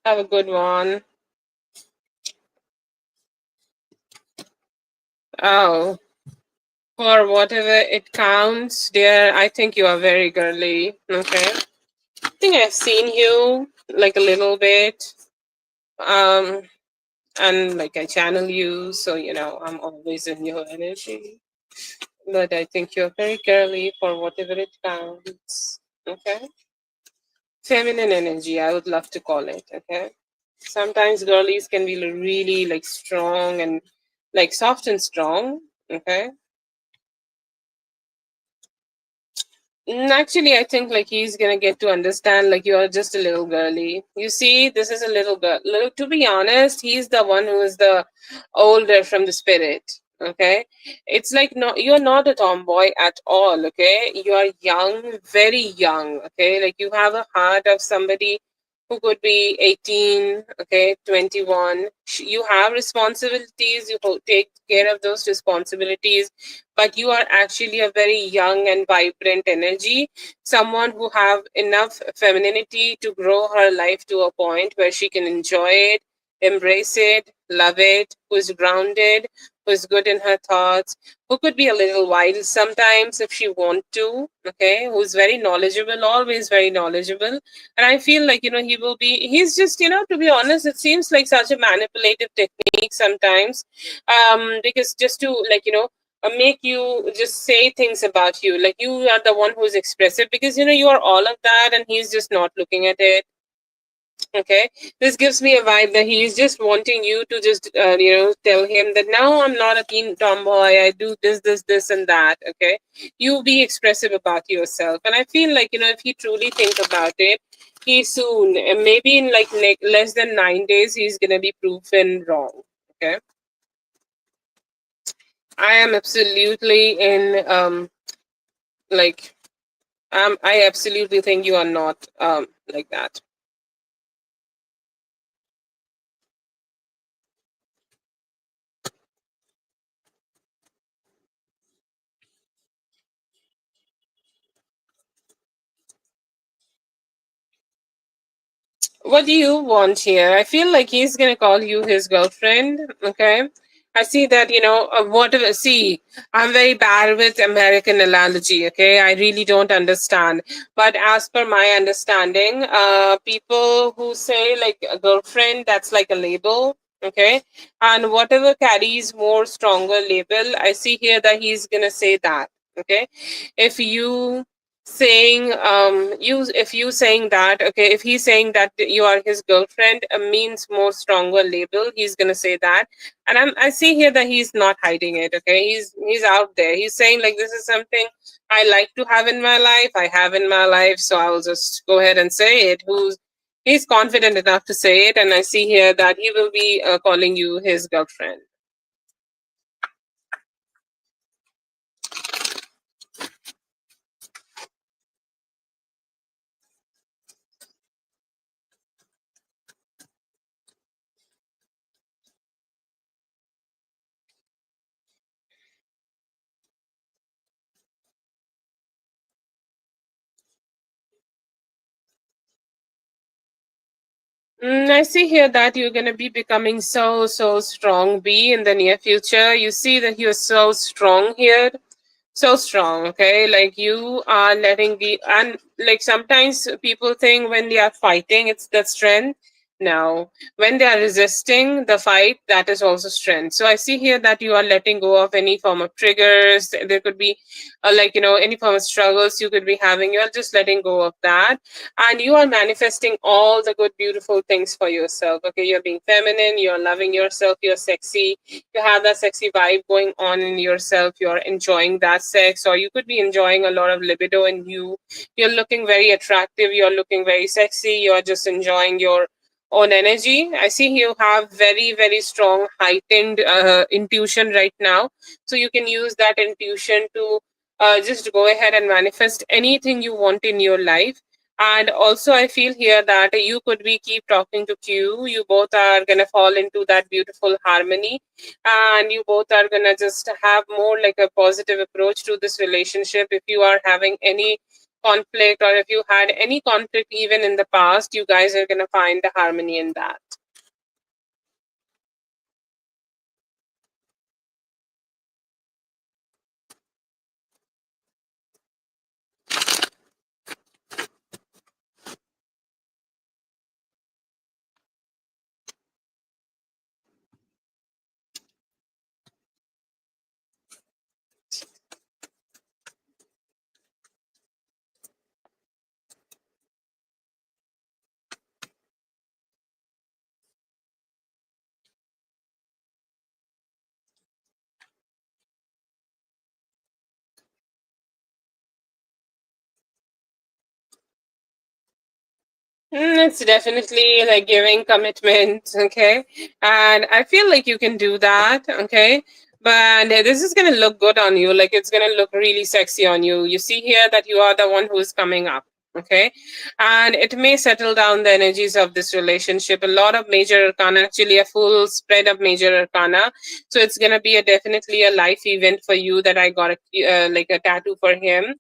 Have a good one. Oh, for whatever it counts, dear, I think you are very girly. Okay. I think I've seen you like a little bit. Um, and like I channel you, so I'm always in your energy. But I think you're very girly for whatever it counts. Okay. Feminine energy, I would love to call it. Okay. Sometimes girlies can be really like strong and like soft and strong. Okay. Actually, I think like he's gonna get to understand like you're just a little girly. You see, this is a little girl. Little, to be honest, he's the one who is the older from the spirit. Okay, it's like no, you're not a tomboy at all. Okay, you are young, very young. Okay, like you have a heart of somebody who could be 18. Okay, 21. You have responsibilities. You take care of those responsibilities, but you are actually a very young and vibrant energy, someone who have enough femininity to grow her life to a point where she can enjoy it, embrace it, love it, who is grounded, who is good in her thoughts, who could be a little wild sometimes if she want to, okay, who's very knowledgeable, always very knowledgeable. And I feel like he will be, he's just, to be honest, it seems like such a manipulative technique sometimes, because just to like make you just say things about you, like you are the one who's expressive, because you are all of that and he's just not looking at it. Okay, this gives me a vibe that he's just wanting you to just tell him that now I'm not a teen tomboy, I do this and that. Okay, you be expressive about yourself, and I feel like if he truly think about it, he soon, and maybe in like less than 9 days, he's gonna be proven wrong. Okay, I am absolutely in like I absolutely think you are not like that. What do you want here? I feel like he's gonna call you his girlfriend. Okay. I see that, whatever. See, I'm very bad with American analogy. Okay. I really don't understand. But as per my understanding, people who say like a girlfriend, that's like a label. Okay, and whatever carries more stronger label, I see here that he's gonna say that. Okay, if you saying if you saying that, okay, if he's saying that you are his girlfriend, means more stronger label, he's gonna say that. And I see here that he's not hiding it. Okay, he's out there, he's saying like, this is something I like to have in my life, I have in my life, so I'll just go ahead and say it. He's confident enough to say it, and I see here that he will be calling you his girlfriend. I see here that you're going to be becoming so strong, B, in the near future. You see that you're so strong here, so strong. Okay, like you are letting the, and like sometimes people think when they are fighting it's the strength. Now when they are resisting the fight, that is also strength. So I see here that you are letting go of any form of triggers. There could be like, any form of struggles you could be having, you are just letting go of that, and you are manifesting all the good beautiful things for yourself. Okay, you're being feminine, you're loving yourself, you're sexy, you have that sexy vibe going on in yourself, you're enjoying that sex, or you could be enjoying a lot of libido in you. You're looking very attractive, you're looking very sexy, you're just enjoying your own energy. I see you have very strong heightened intuition right now, so you can use that intuition to just go ahead and manifest anything you want in your life. And also I feel here that you could be keep talking to Q, you both are gonna fall into that beautiful harmony, and you both are gonna just have more like a positive approach to this relationship. If you are having any conflict, or if you had any conflict even in the past, you guys are gonna find the harmony in that. It's definitely like giving commitment, okay? And I feel like you can do that, okay? But this is gonna look good on you, like it's gonna look really sexy on you. You see here that you are the one who's coming up, okay? And it may settle down the energies of this relationship. A lot of major arcana, actually a full spread of major arcana. So it's gonna be a definitely a life event for you that I got like a tattoo for him.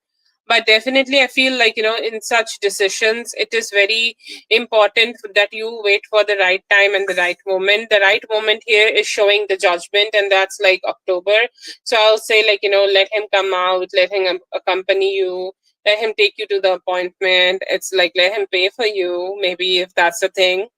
But definitely I feel like, in such decisions it is very important that you wait for the right time and the right moment. The right moment here is showing the judgment, and that's like October. So I'll say, like, let him come out, let him accompany you, let him take you to the appointment. It's like, let him pay for you, maybe, if that's the thing.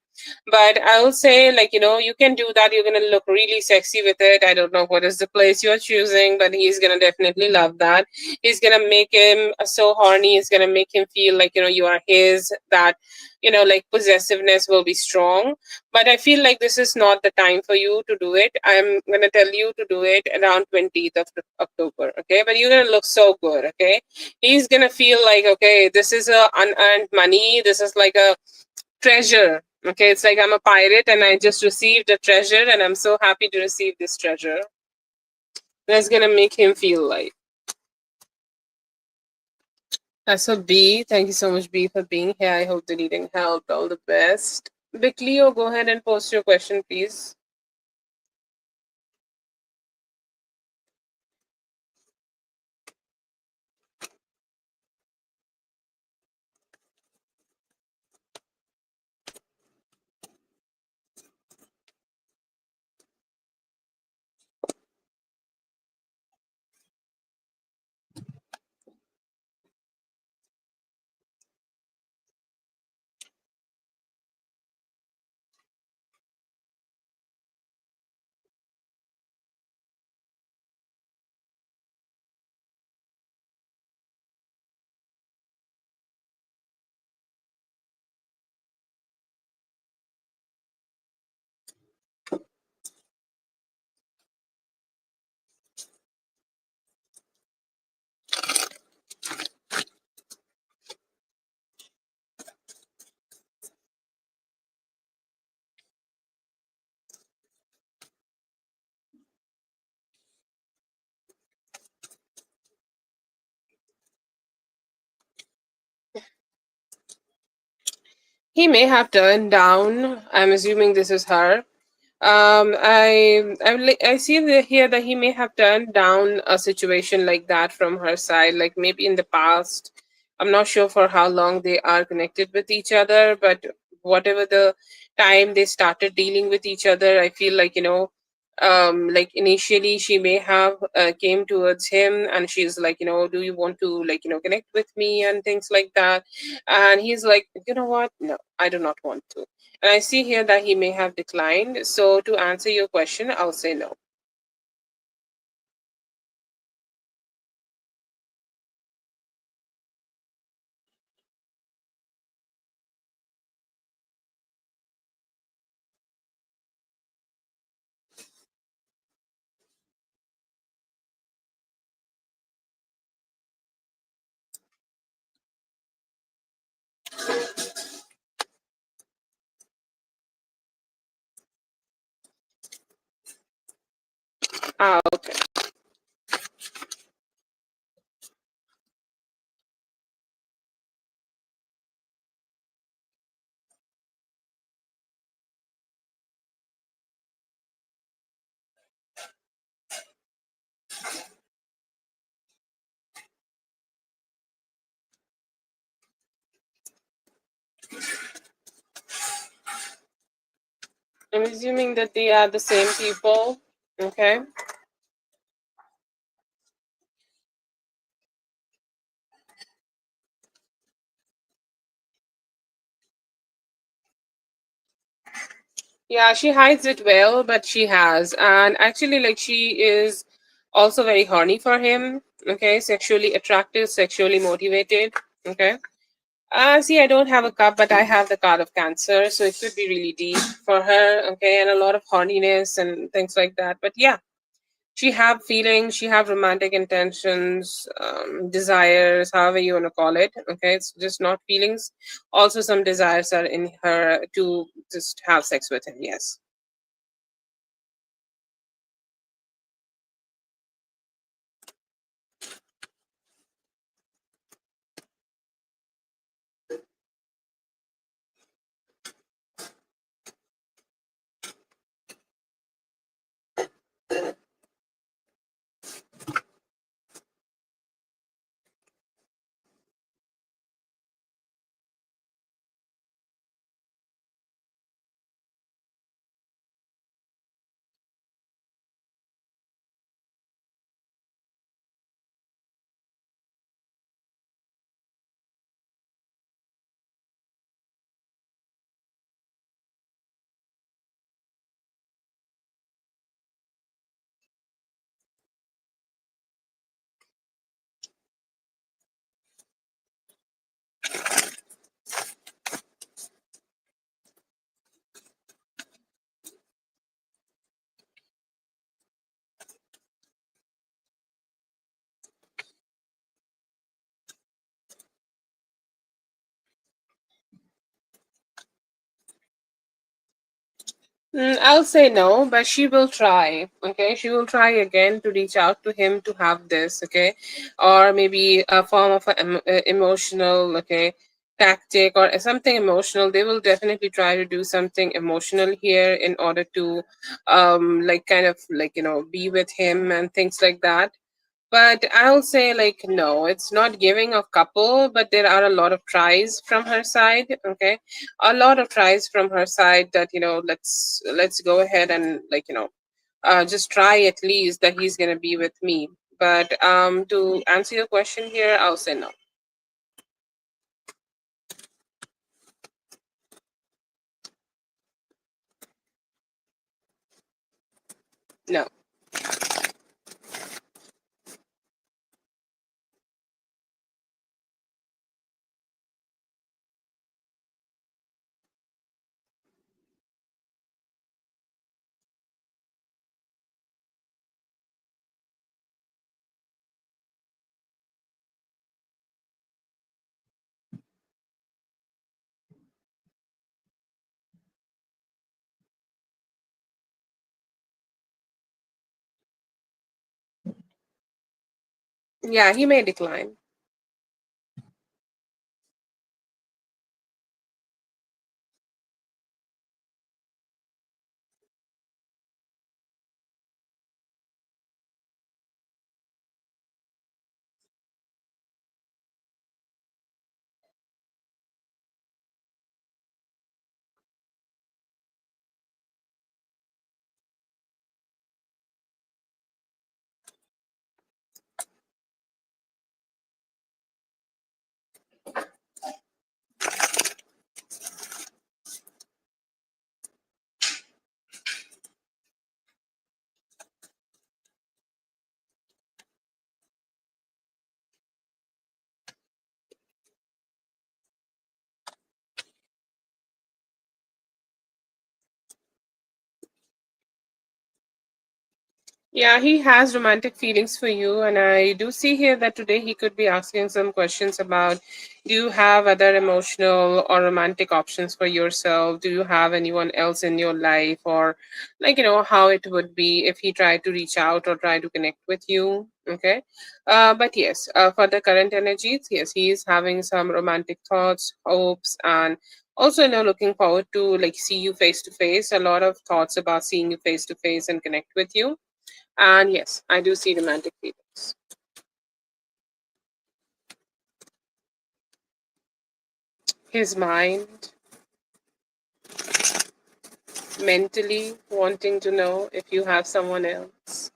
But I'll say, like, you can do that. You're going to look really sexy with it. I don't know what is the place you're choosing, but he's going to definitely love that. He's going to make him so horny. He's going to make him feel like, you are his, that, like possessiveness will be strong. But I feel like this is not the time for you to do it. I'm going to tell you to do it around 20th of October. Okay. But you're going to look so good. Okay. He's going to feel like, okay, this is a unearned money. This is like a treasure. Okay, it's like I'm a pirate and I just received a treasure and I'm so happy to receive this treasure. That's gonna make him feel like. So B, thank you so much, B, for being here. I hope the reading helped. All the best. Big Leo, go ahead and post your question, please. He may have turned down. I'm assuming this is her. I see here that he may have turned down a situation like that from her side, like maybe in the past. I'm not sure for how long they are connected with each other, but whatever the time they started dealing with each other, I feel like, like initially she may have came towards him and she's like, do you want to, like, connect with me and things like that. And he's like, you know what, no, I do not want to. And I see here that he may have declined. So to answer your question, I'll say no. Ah, okay. I'm assuming that they are the same people. Okay. Yeah, she hides it well, but she has. And actually, like, she is also very horny for him. Okay. Sexually attractive, sexually motivated. Okay. See, I don't have a cup, but I have the card of Cancer, so it could be really deep for her, okay, and a lot of horniness and things like that. But yeah, she have feelings, she have romantic intentions, desires, however you want to call it. Okay, it's just not feelings. Also, some desires are in her to just have sex with him. Yes. I'll say no, but she will try. Okay, she will try again to reach out to him to have this. Okay, or maybe a form of emotional, okay, tactic or something emotional. They will definitely try to do something emotional here in order to, like, kind of like, be with him and things like that. But I'll say, like, no, it's not giving a couple, but there are a lot of tries from her side. Okay, a lot of tries from her side that, let's go ahead and, like, just try at least that he's gonna be with me. But to answer your question here, I'll say no. No. Yeah, he may decline. Yeah, he has romantic feelings for you, and I do see here that today he could be asking some questions about, do you have other emotional or romantic options for yourself? Do you have anyone else in your life? Or, like, how it would be if he tried to reach out or try to connect with you. Okay. But yes, for the current energies, yes, he is having some romantic thoughts, hopes, and also, looking forward to like see you face to face. A lot of thoughts about seeing you face to face and connect with you. And yes, I do see romantic feelings. His mind, mentally wanting to know if you have someone else.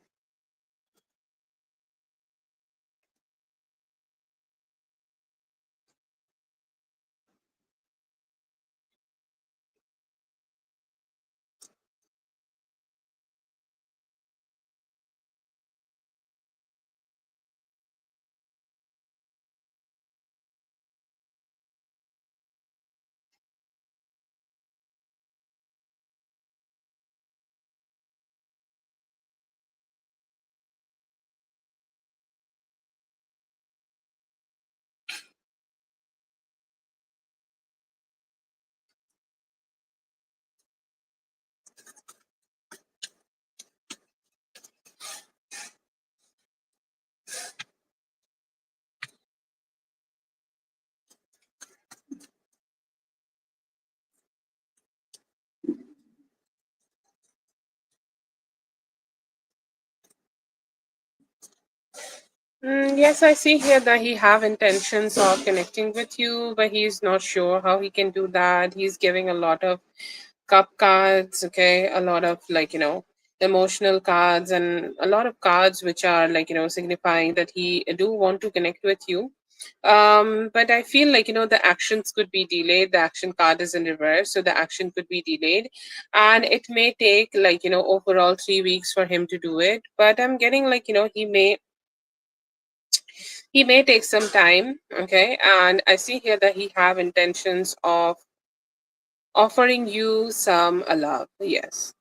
Yes, I see here that he have intentions of connecting with you, but he's not sure how he can do that. He's giving a lot of cup cards, okay, a lot of like emotional cards, and a lot of cards which are like signifying that he do want to connect with you. But I feel like the actions could be delayed. The action card is in reverse, so the action could be delayed, and it may take like overall 3 weeks for him to do it. But I'm getting like he may take some time, okay, and I see here that he have intentions of offering you some love. Yes.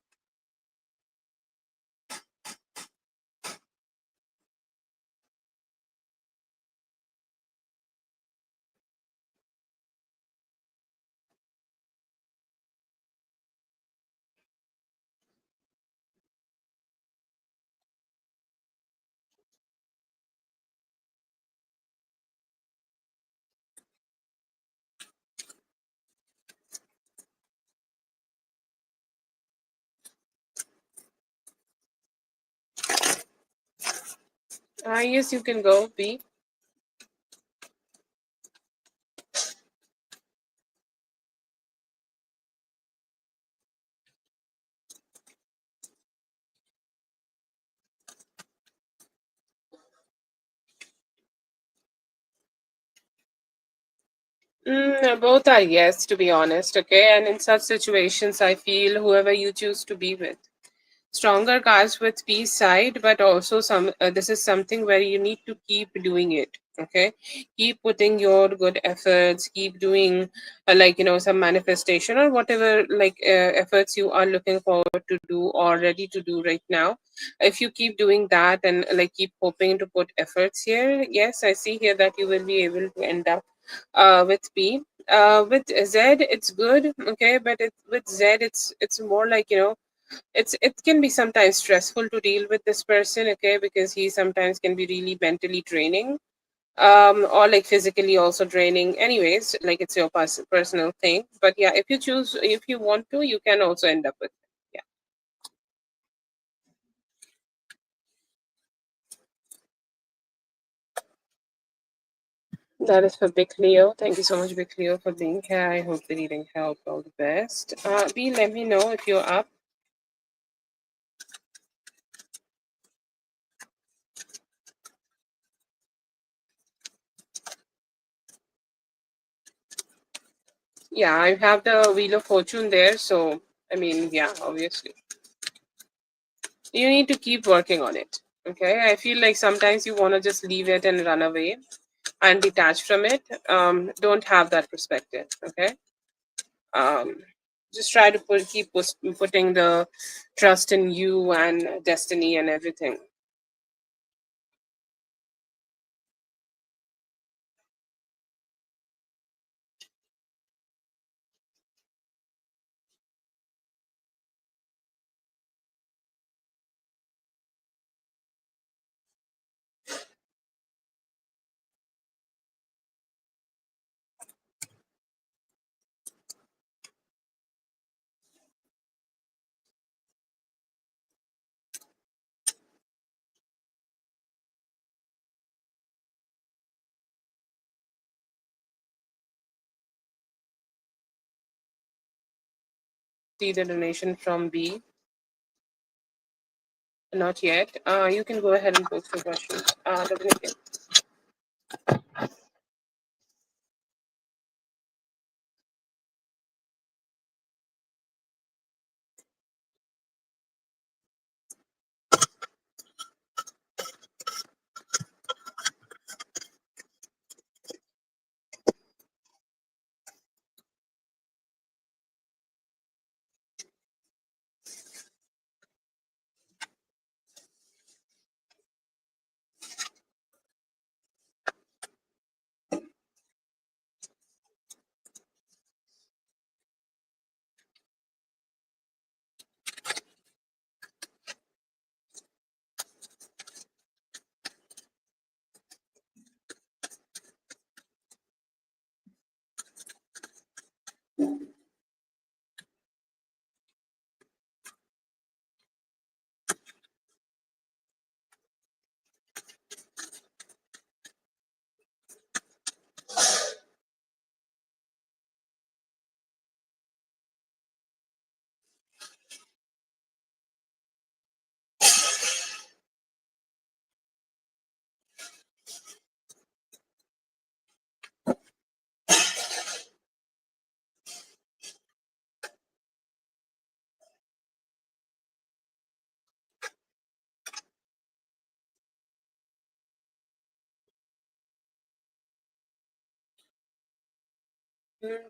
Yes, you can go, B. Both are yes, to be honest, okay? And in such situations, I feel whoever you choose to be with. Stronger cards with peace side, but also this is something where you need to keep doing it, okay? Keep putting your good efforts, keep doing like, some manifestation or whatever like efforts you are looking forward to do or ready to do right now. If you keep doing that and like keep hoping to put efforts here, yes, I see here that you will be able to end up with B. With Z, it's good, okay, but with Z, it's more like it can be sometimes stressful to deal with this person, okay, because he sometimes can be really mentally draining, or like physically also draining. Anyways, like it's your personal thing, but yeah, if you want to, you can also end up with it. Yeah, that is for Big Leo. Thank you so much, Big Leo, for being here. I hope the reading helped. All the best. B, let me know if you're up. Yeah, I have the Wheel of Fortune there, so I mean, yeah, obviously you need to keep working on it. Okay, I feel like sometimes you want to just leave it and run away and detach from it. Don't have that perspective. Okay. um Just try to putting the trust in you and destiny and everything. See the donation from B. Not yet. You can go ahead and post the questions. Dominic.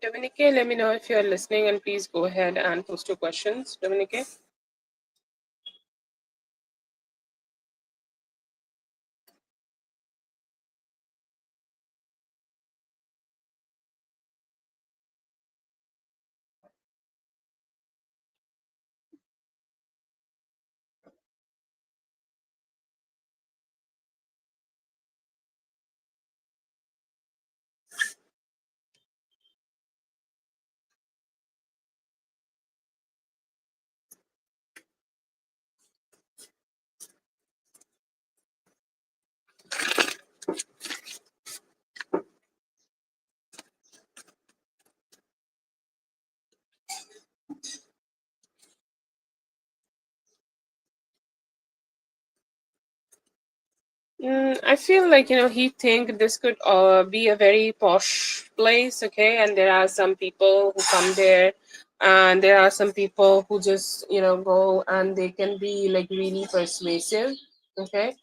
Dominique, let me know if you're listening, and please go ahead and post your questions. Dominique. I feel like he think this could be a very posh place, okay? And there are some people who come there, and there are some people who just go, and they can be like really persuasive, okay?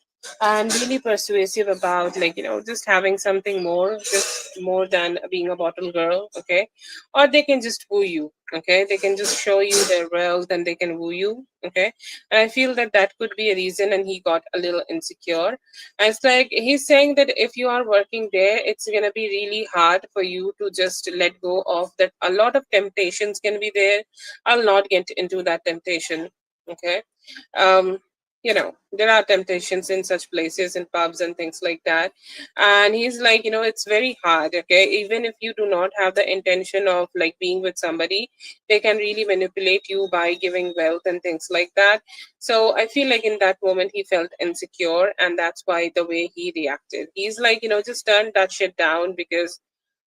And really persuasive about like just having something more, just more than being a bottle girl, okay? Or they can just woo you, okay? They can just show you their wealth and they can woo you, okay? And I feel that that could be a reason, and he got a little insecure. And it's like he's saying that if you are working there, it's gonna be really hard for you to just let go of that. A lot of temptations can be there. I'll not get into that temptation. Okay. Um, there are temptations in such places, in pubs and things like that. And he's like, it's very hard. Okay. Even if you do not have the intention of like being with somebody, they can really manipulate you by giving wealth and things like that. So I feel like in that moment he felt insecure, and that's why the way he reacted. He's like, just turn that shit down because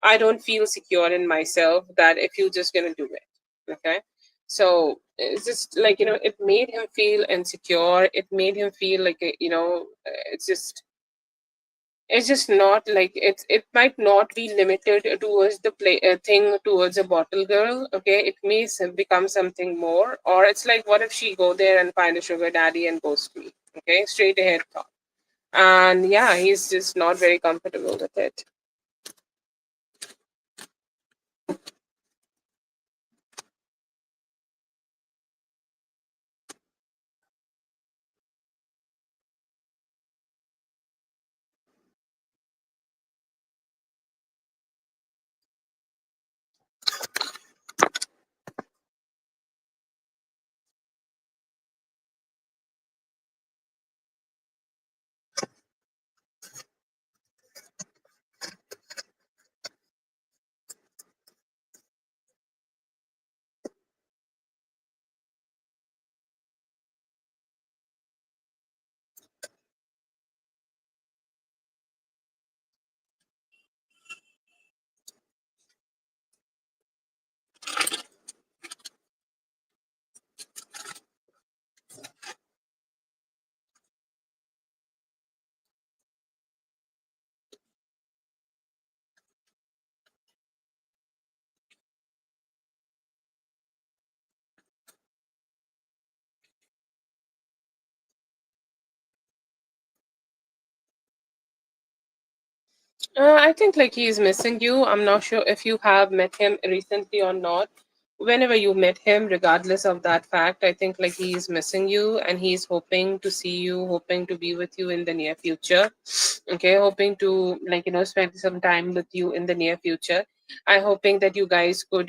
I don't feel secure in myself that if you're just gonna do it. Okay. So it's just like, it made him feel insecure. It made him feel like, it's just not like it might not be limited towards the play thing towards a bottle girl, okay? It may become something more, or it's like, what if she go there and find a sugar daddy and ghost me? Okay, straight ahead thought. And yeah, he's just not very comfortable with it. I think like he is missing you. I'm not sure if you have met him recently or not. Whenever you met him, regardless of that fact, I think like he is missing you and he's hoping to see you, hoping to be with you in the near future. Okay, hoping to like spend some time with you in the near future. I'm hoping that you guys could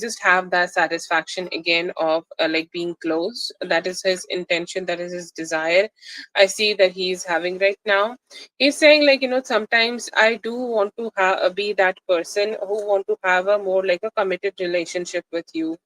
just have that satisfaction again of like being close. That is his intention, that is his desire. I see that he is having right now. He's saying like sometimes I do want to be that person who want to have a more like a committed relationship with you,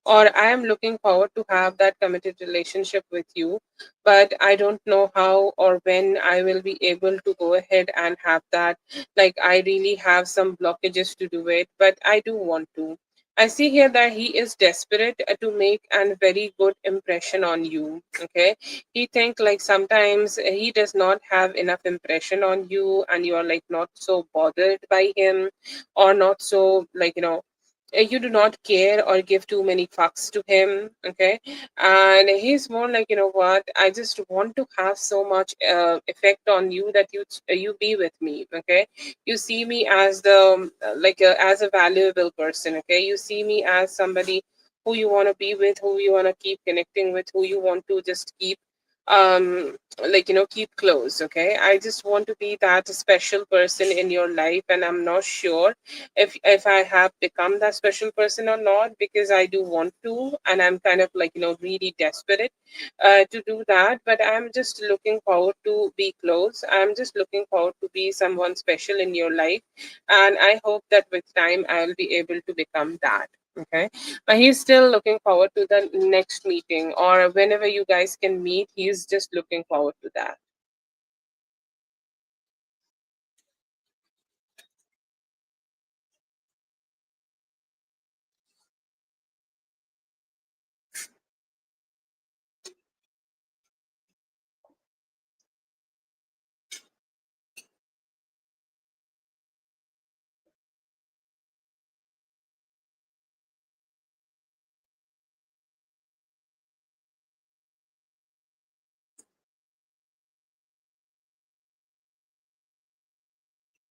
or I am looking forward to have that committed relationship with you, but I don't know how or when I will be able to go ahead and have that. Like, I really have some blockages to do it, but I do want to. I see here that he is desperate to make a very good impression on you. Okay, he think like sometimes he does not have enough impression on you, and you are like not so bothered by him, or not so like you do not care or give too many fucks to him. Okay, and he's more like, you know what, I just want to have so much effect on you that you be with me. Okay, you see me as the as a valuable person. Okay, you see me as somebody who you want to be with, who you want to keep connecting with, who you want to just keep um keep close. Okay, I just want to be that special person in your life, and I'm not sure if I have become that special person or not, because I do want to, and I'm kind of like really desperate to do that. But I'm just looking forward to be close. I'm just looking forward to be someone special in your life, and I hope that with time I'll be able to become that. Okay, but he's still looking forward to the next meeting, or whenever you guys can meet. He's just looking forward to that.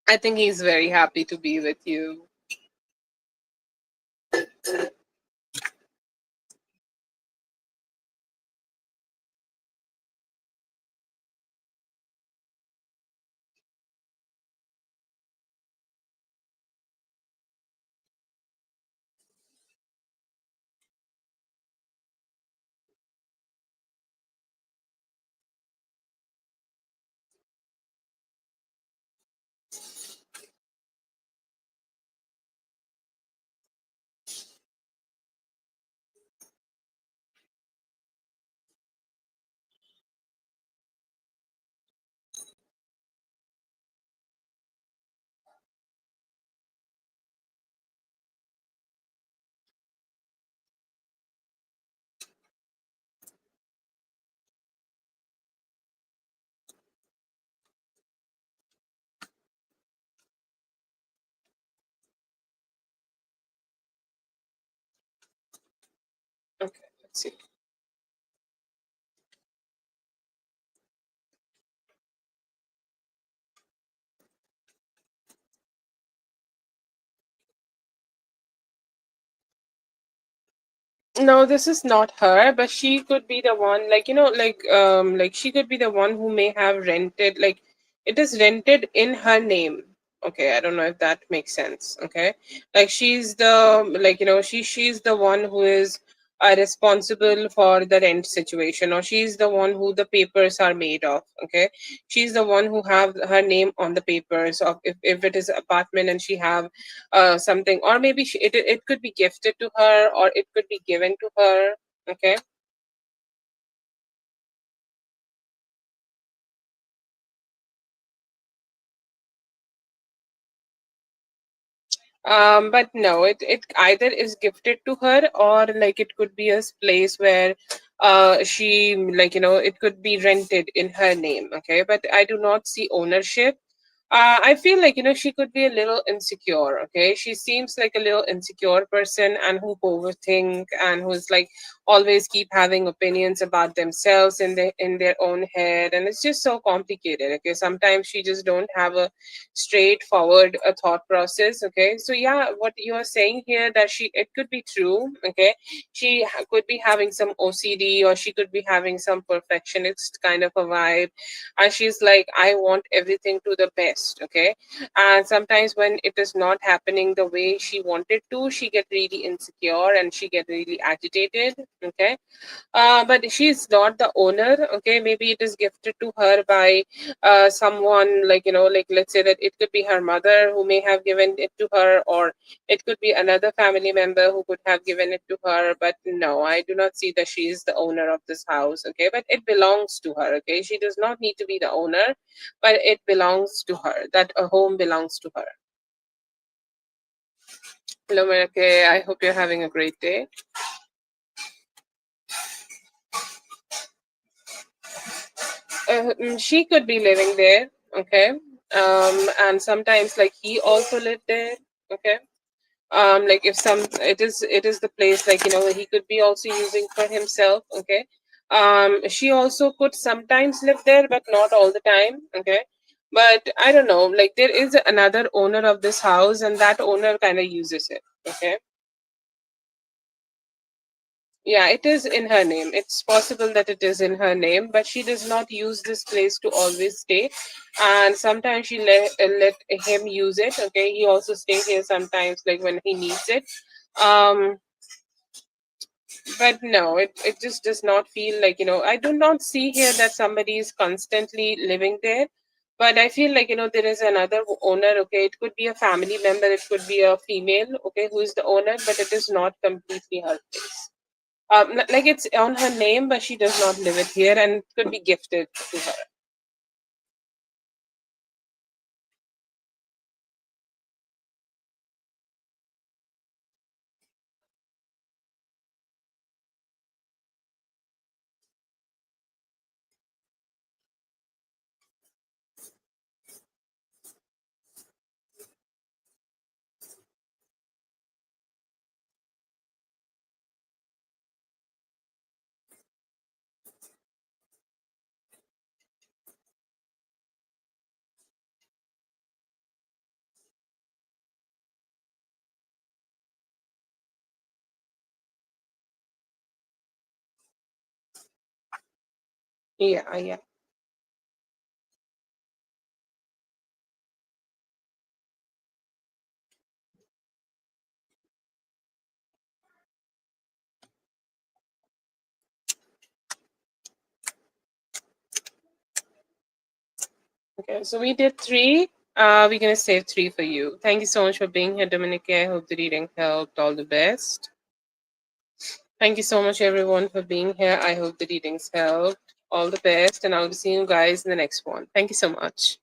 I think he's very happy to be with you. Okay, let's see. No, this is not her, but she could be the one, like she could be the one who may have rented, like it is rented in her name. Okay, I don't know if that makes sense. Okay, like she's the she's the one who is responsible for the rent situation, or she's the one who the papers are made of. Okay, she's the one who have her name on the papers of, if it is apartment and she have something, or maybe it could be gifted to her, or it could be given to her. Okay, but no, it either is gifted to her, or like it could be a place where she, it could be rented in her name. Okay, but I do not see ownership. I feel like, she could be a little insecure. Okay, she seems like a little insecure person, and who overthink, and who's like always keep having opinions about themselves in their own head, and it's just so complicated. Okay, sometimes she just don't have a straightforward thought process. Okay, so yeah, what you are saying here, that it could be true. Okay, she could be having some OCD, or she could be having some perfectionist kind of a vibe, and she's like, I want everything to the best. Okay, and sometimes when it is not happening the way she wanted to, she get really insecure and she get really agitated. Okay, but she's not the owner. Okay, maybe it is gifted to her by someone, like, like, let's say that it could be her mother who may have given it to her, or it could be another family member who could have given it to her. But no, I do not see that she is the owner of this house. Okay, but it belongs to her. Okay, she does not need to be the owner, but it belongs to her. That a home belongs to her. Hello, Merake. I hope you're having a great day. She could be living there. Okay, and sometimes, like, he also lived there. Okay, like, if some it is the place, like, he could be also using for himself. Okay, she also could sometimes live there, but not all the time. Okay, but I don't know, like, there is another owner of this house, and that owner kind of uses it. Okay, yeah, it is in her name. It's possible that it is in her name, but she does not use this place to always stay. And sometimes she let him use it. Okay, he also stays here sometimes, like when he needs it. Um, but no, it just does not feel like, I do not see here that somebody is constantly living there. But I feel like, there is another owner. Okay, it could be a family member, it could be a female. Okay, who is the owner, but it is not completely her place. Like, it's on her name, but she does not live it here, and it could be gifted to her. Yeah, yeah. Okay, so we did three. We're gonna save three for you. Thank you so much for being here, Dominique. I hope the reading helped. All the best. Thank you so much, everyone, for being here. I hope the readings helped. All the best, and I'll be seeing you guys in the next one. Thank you so much.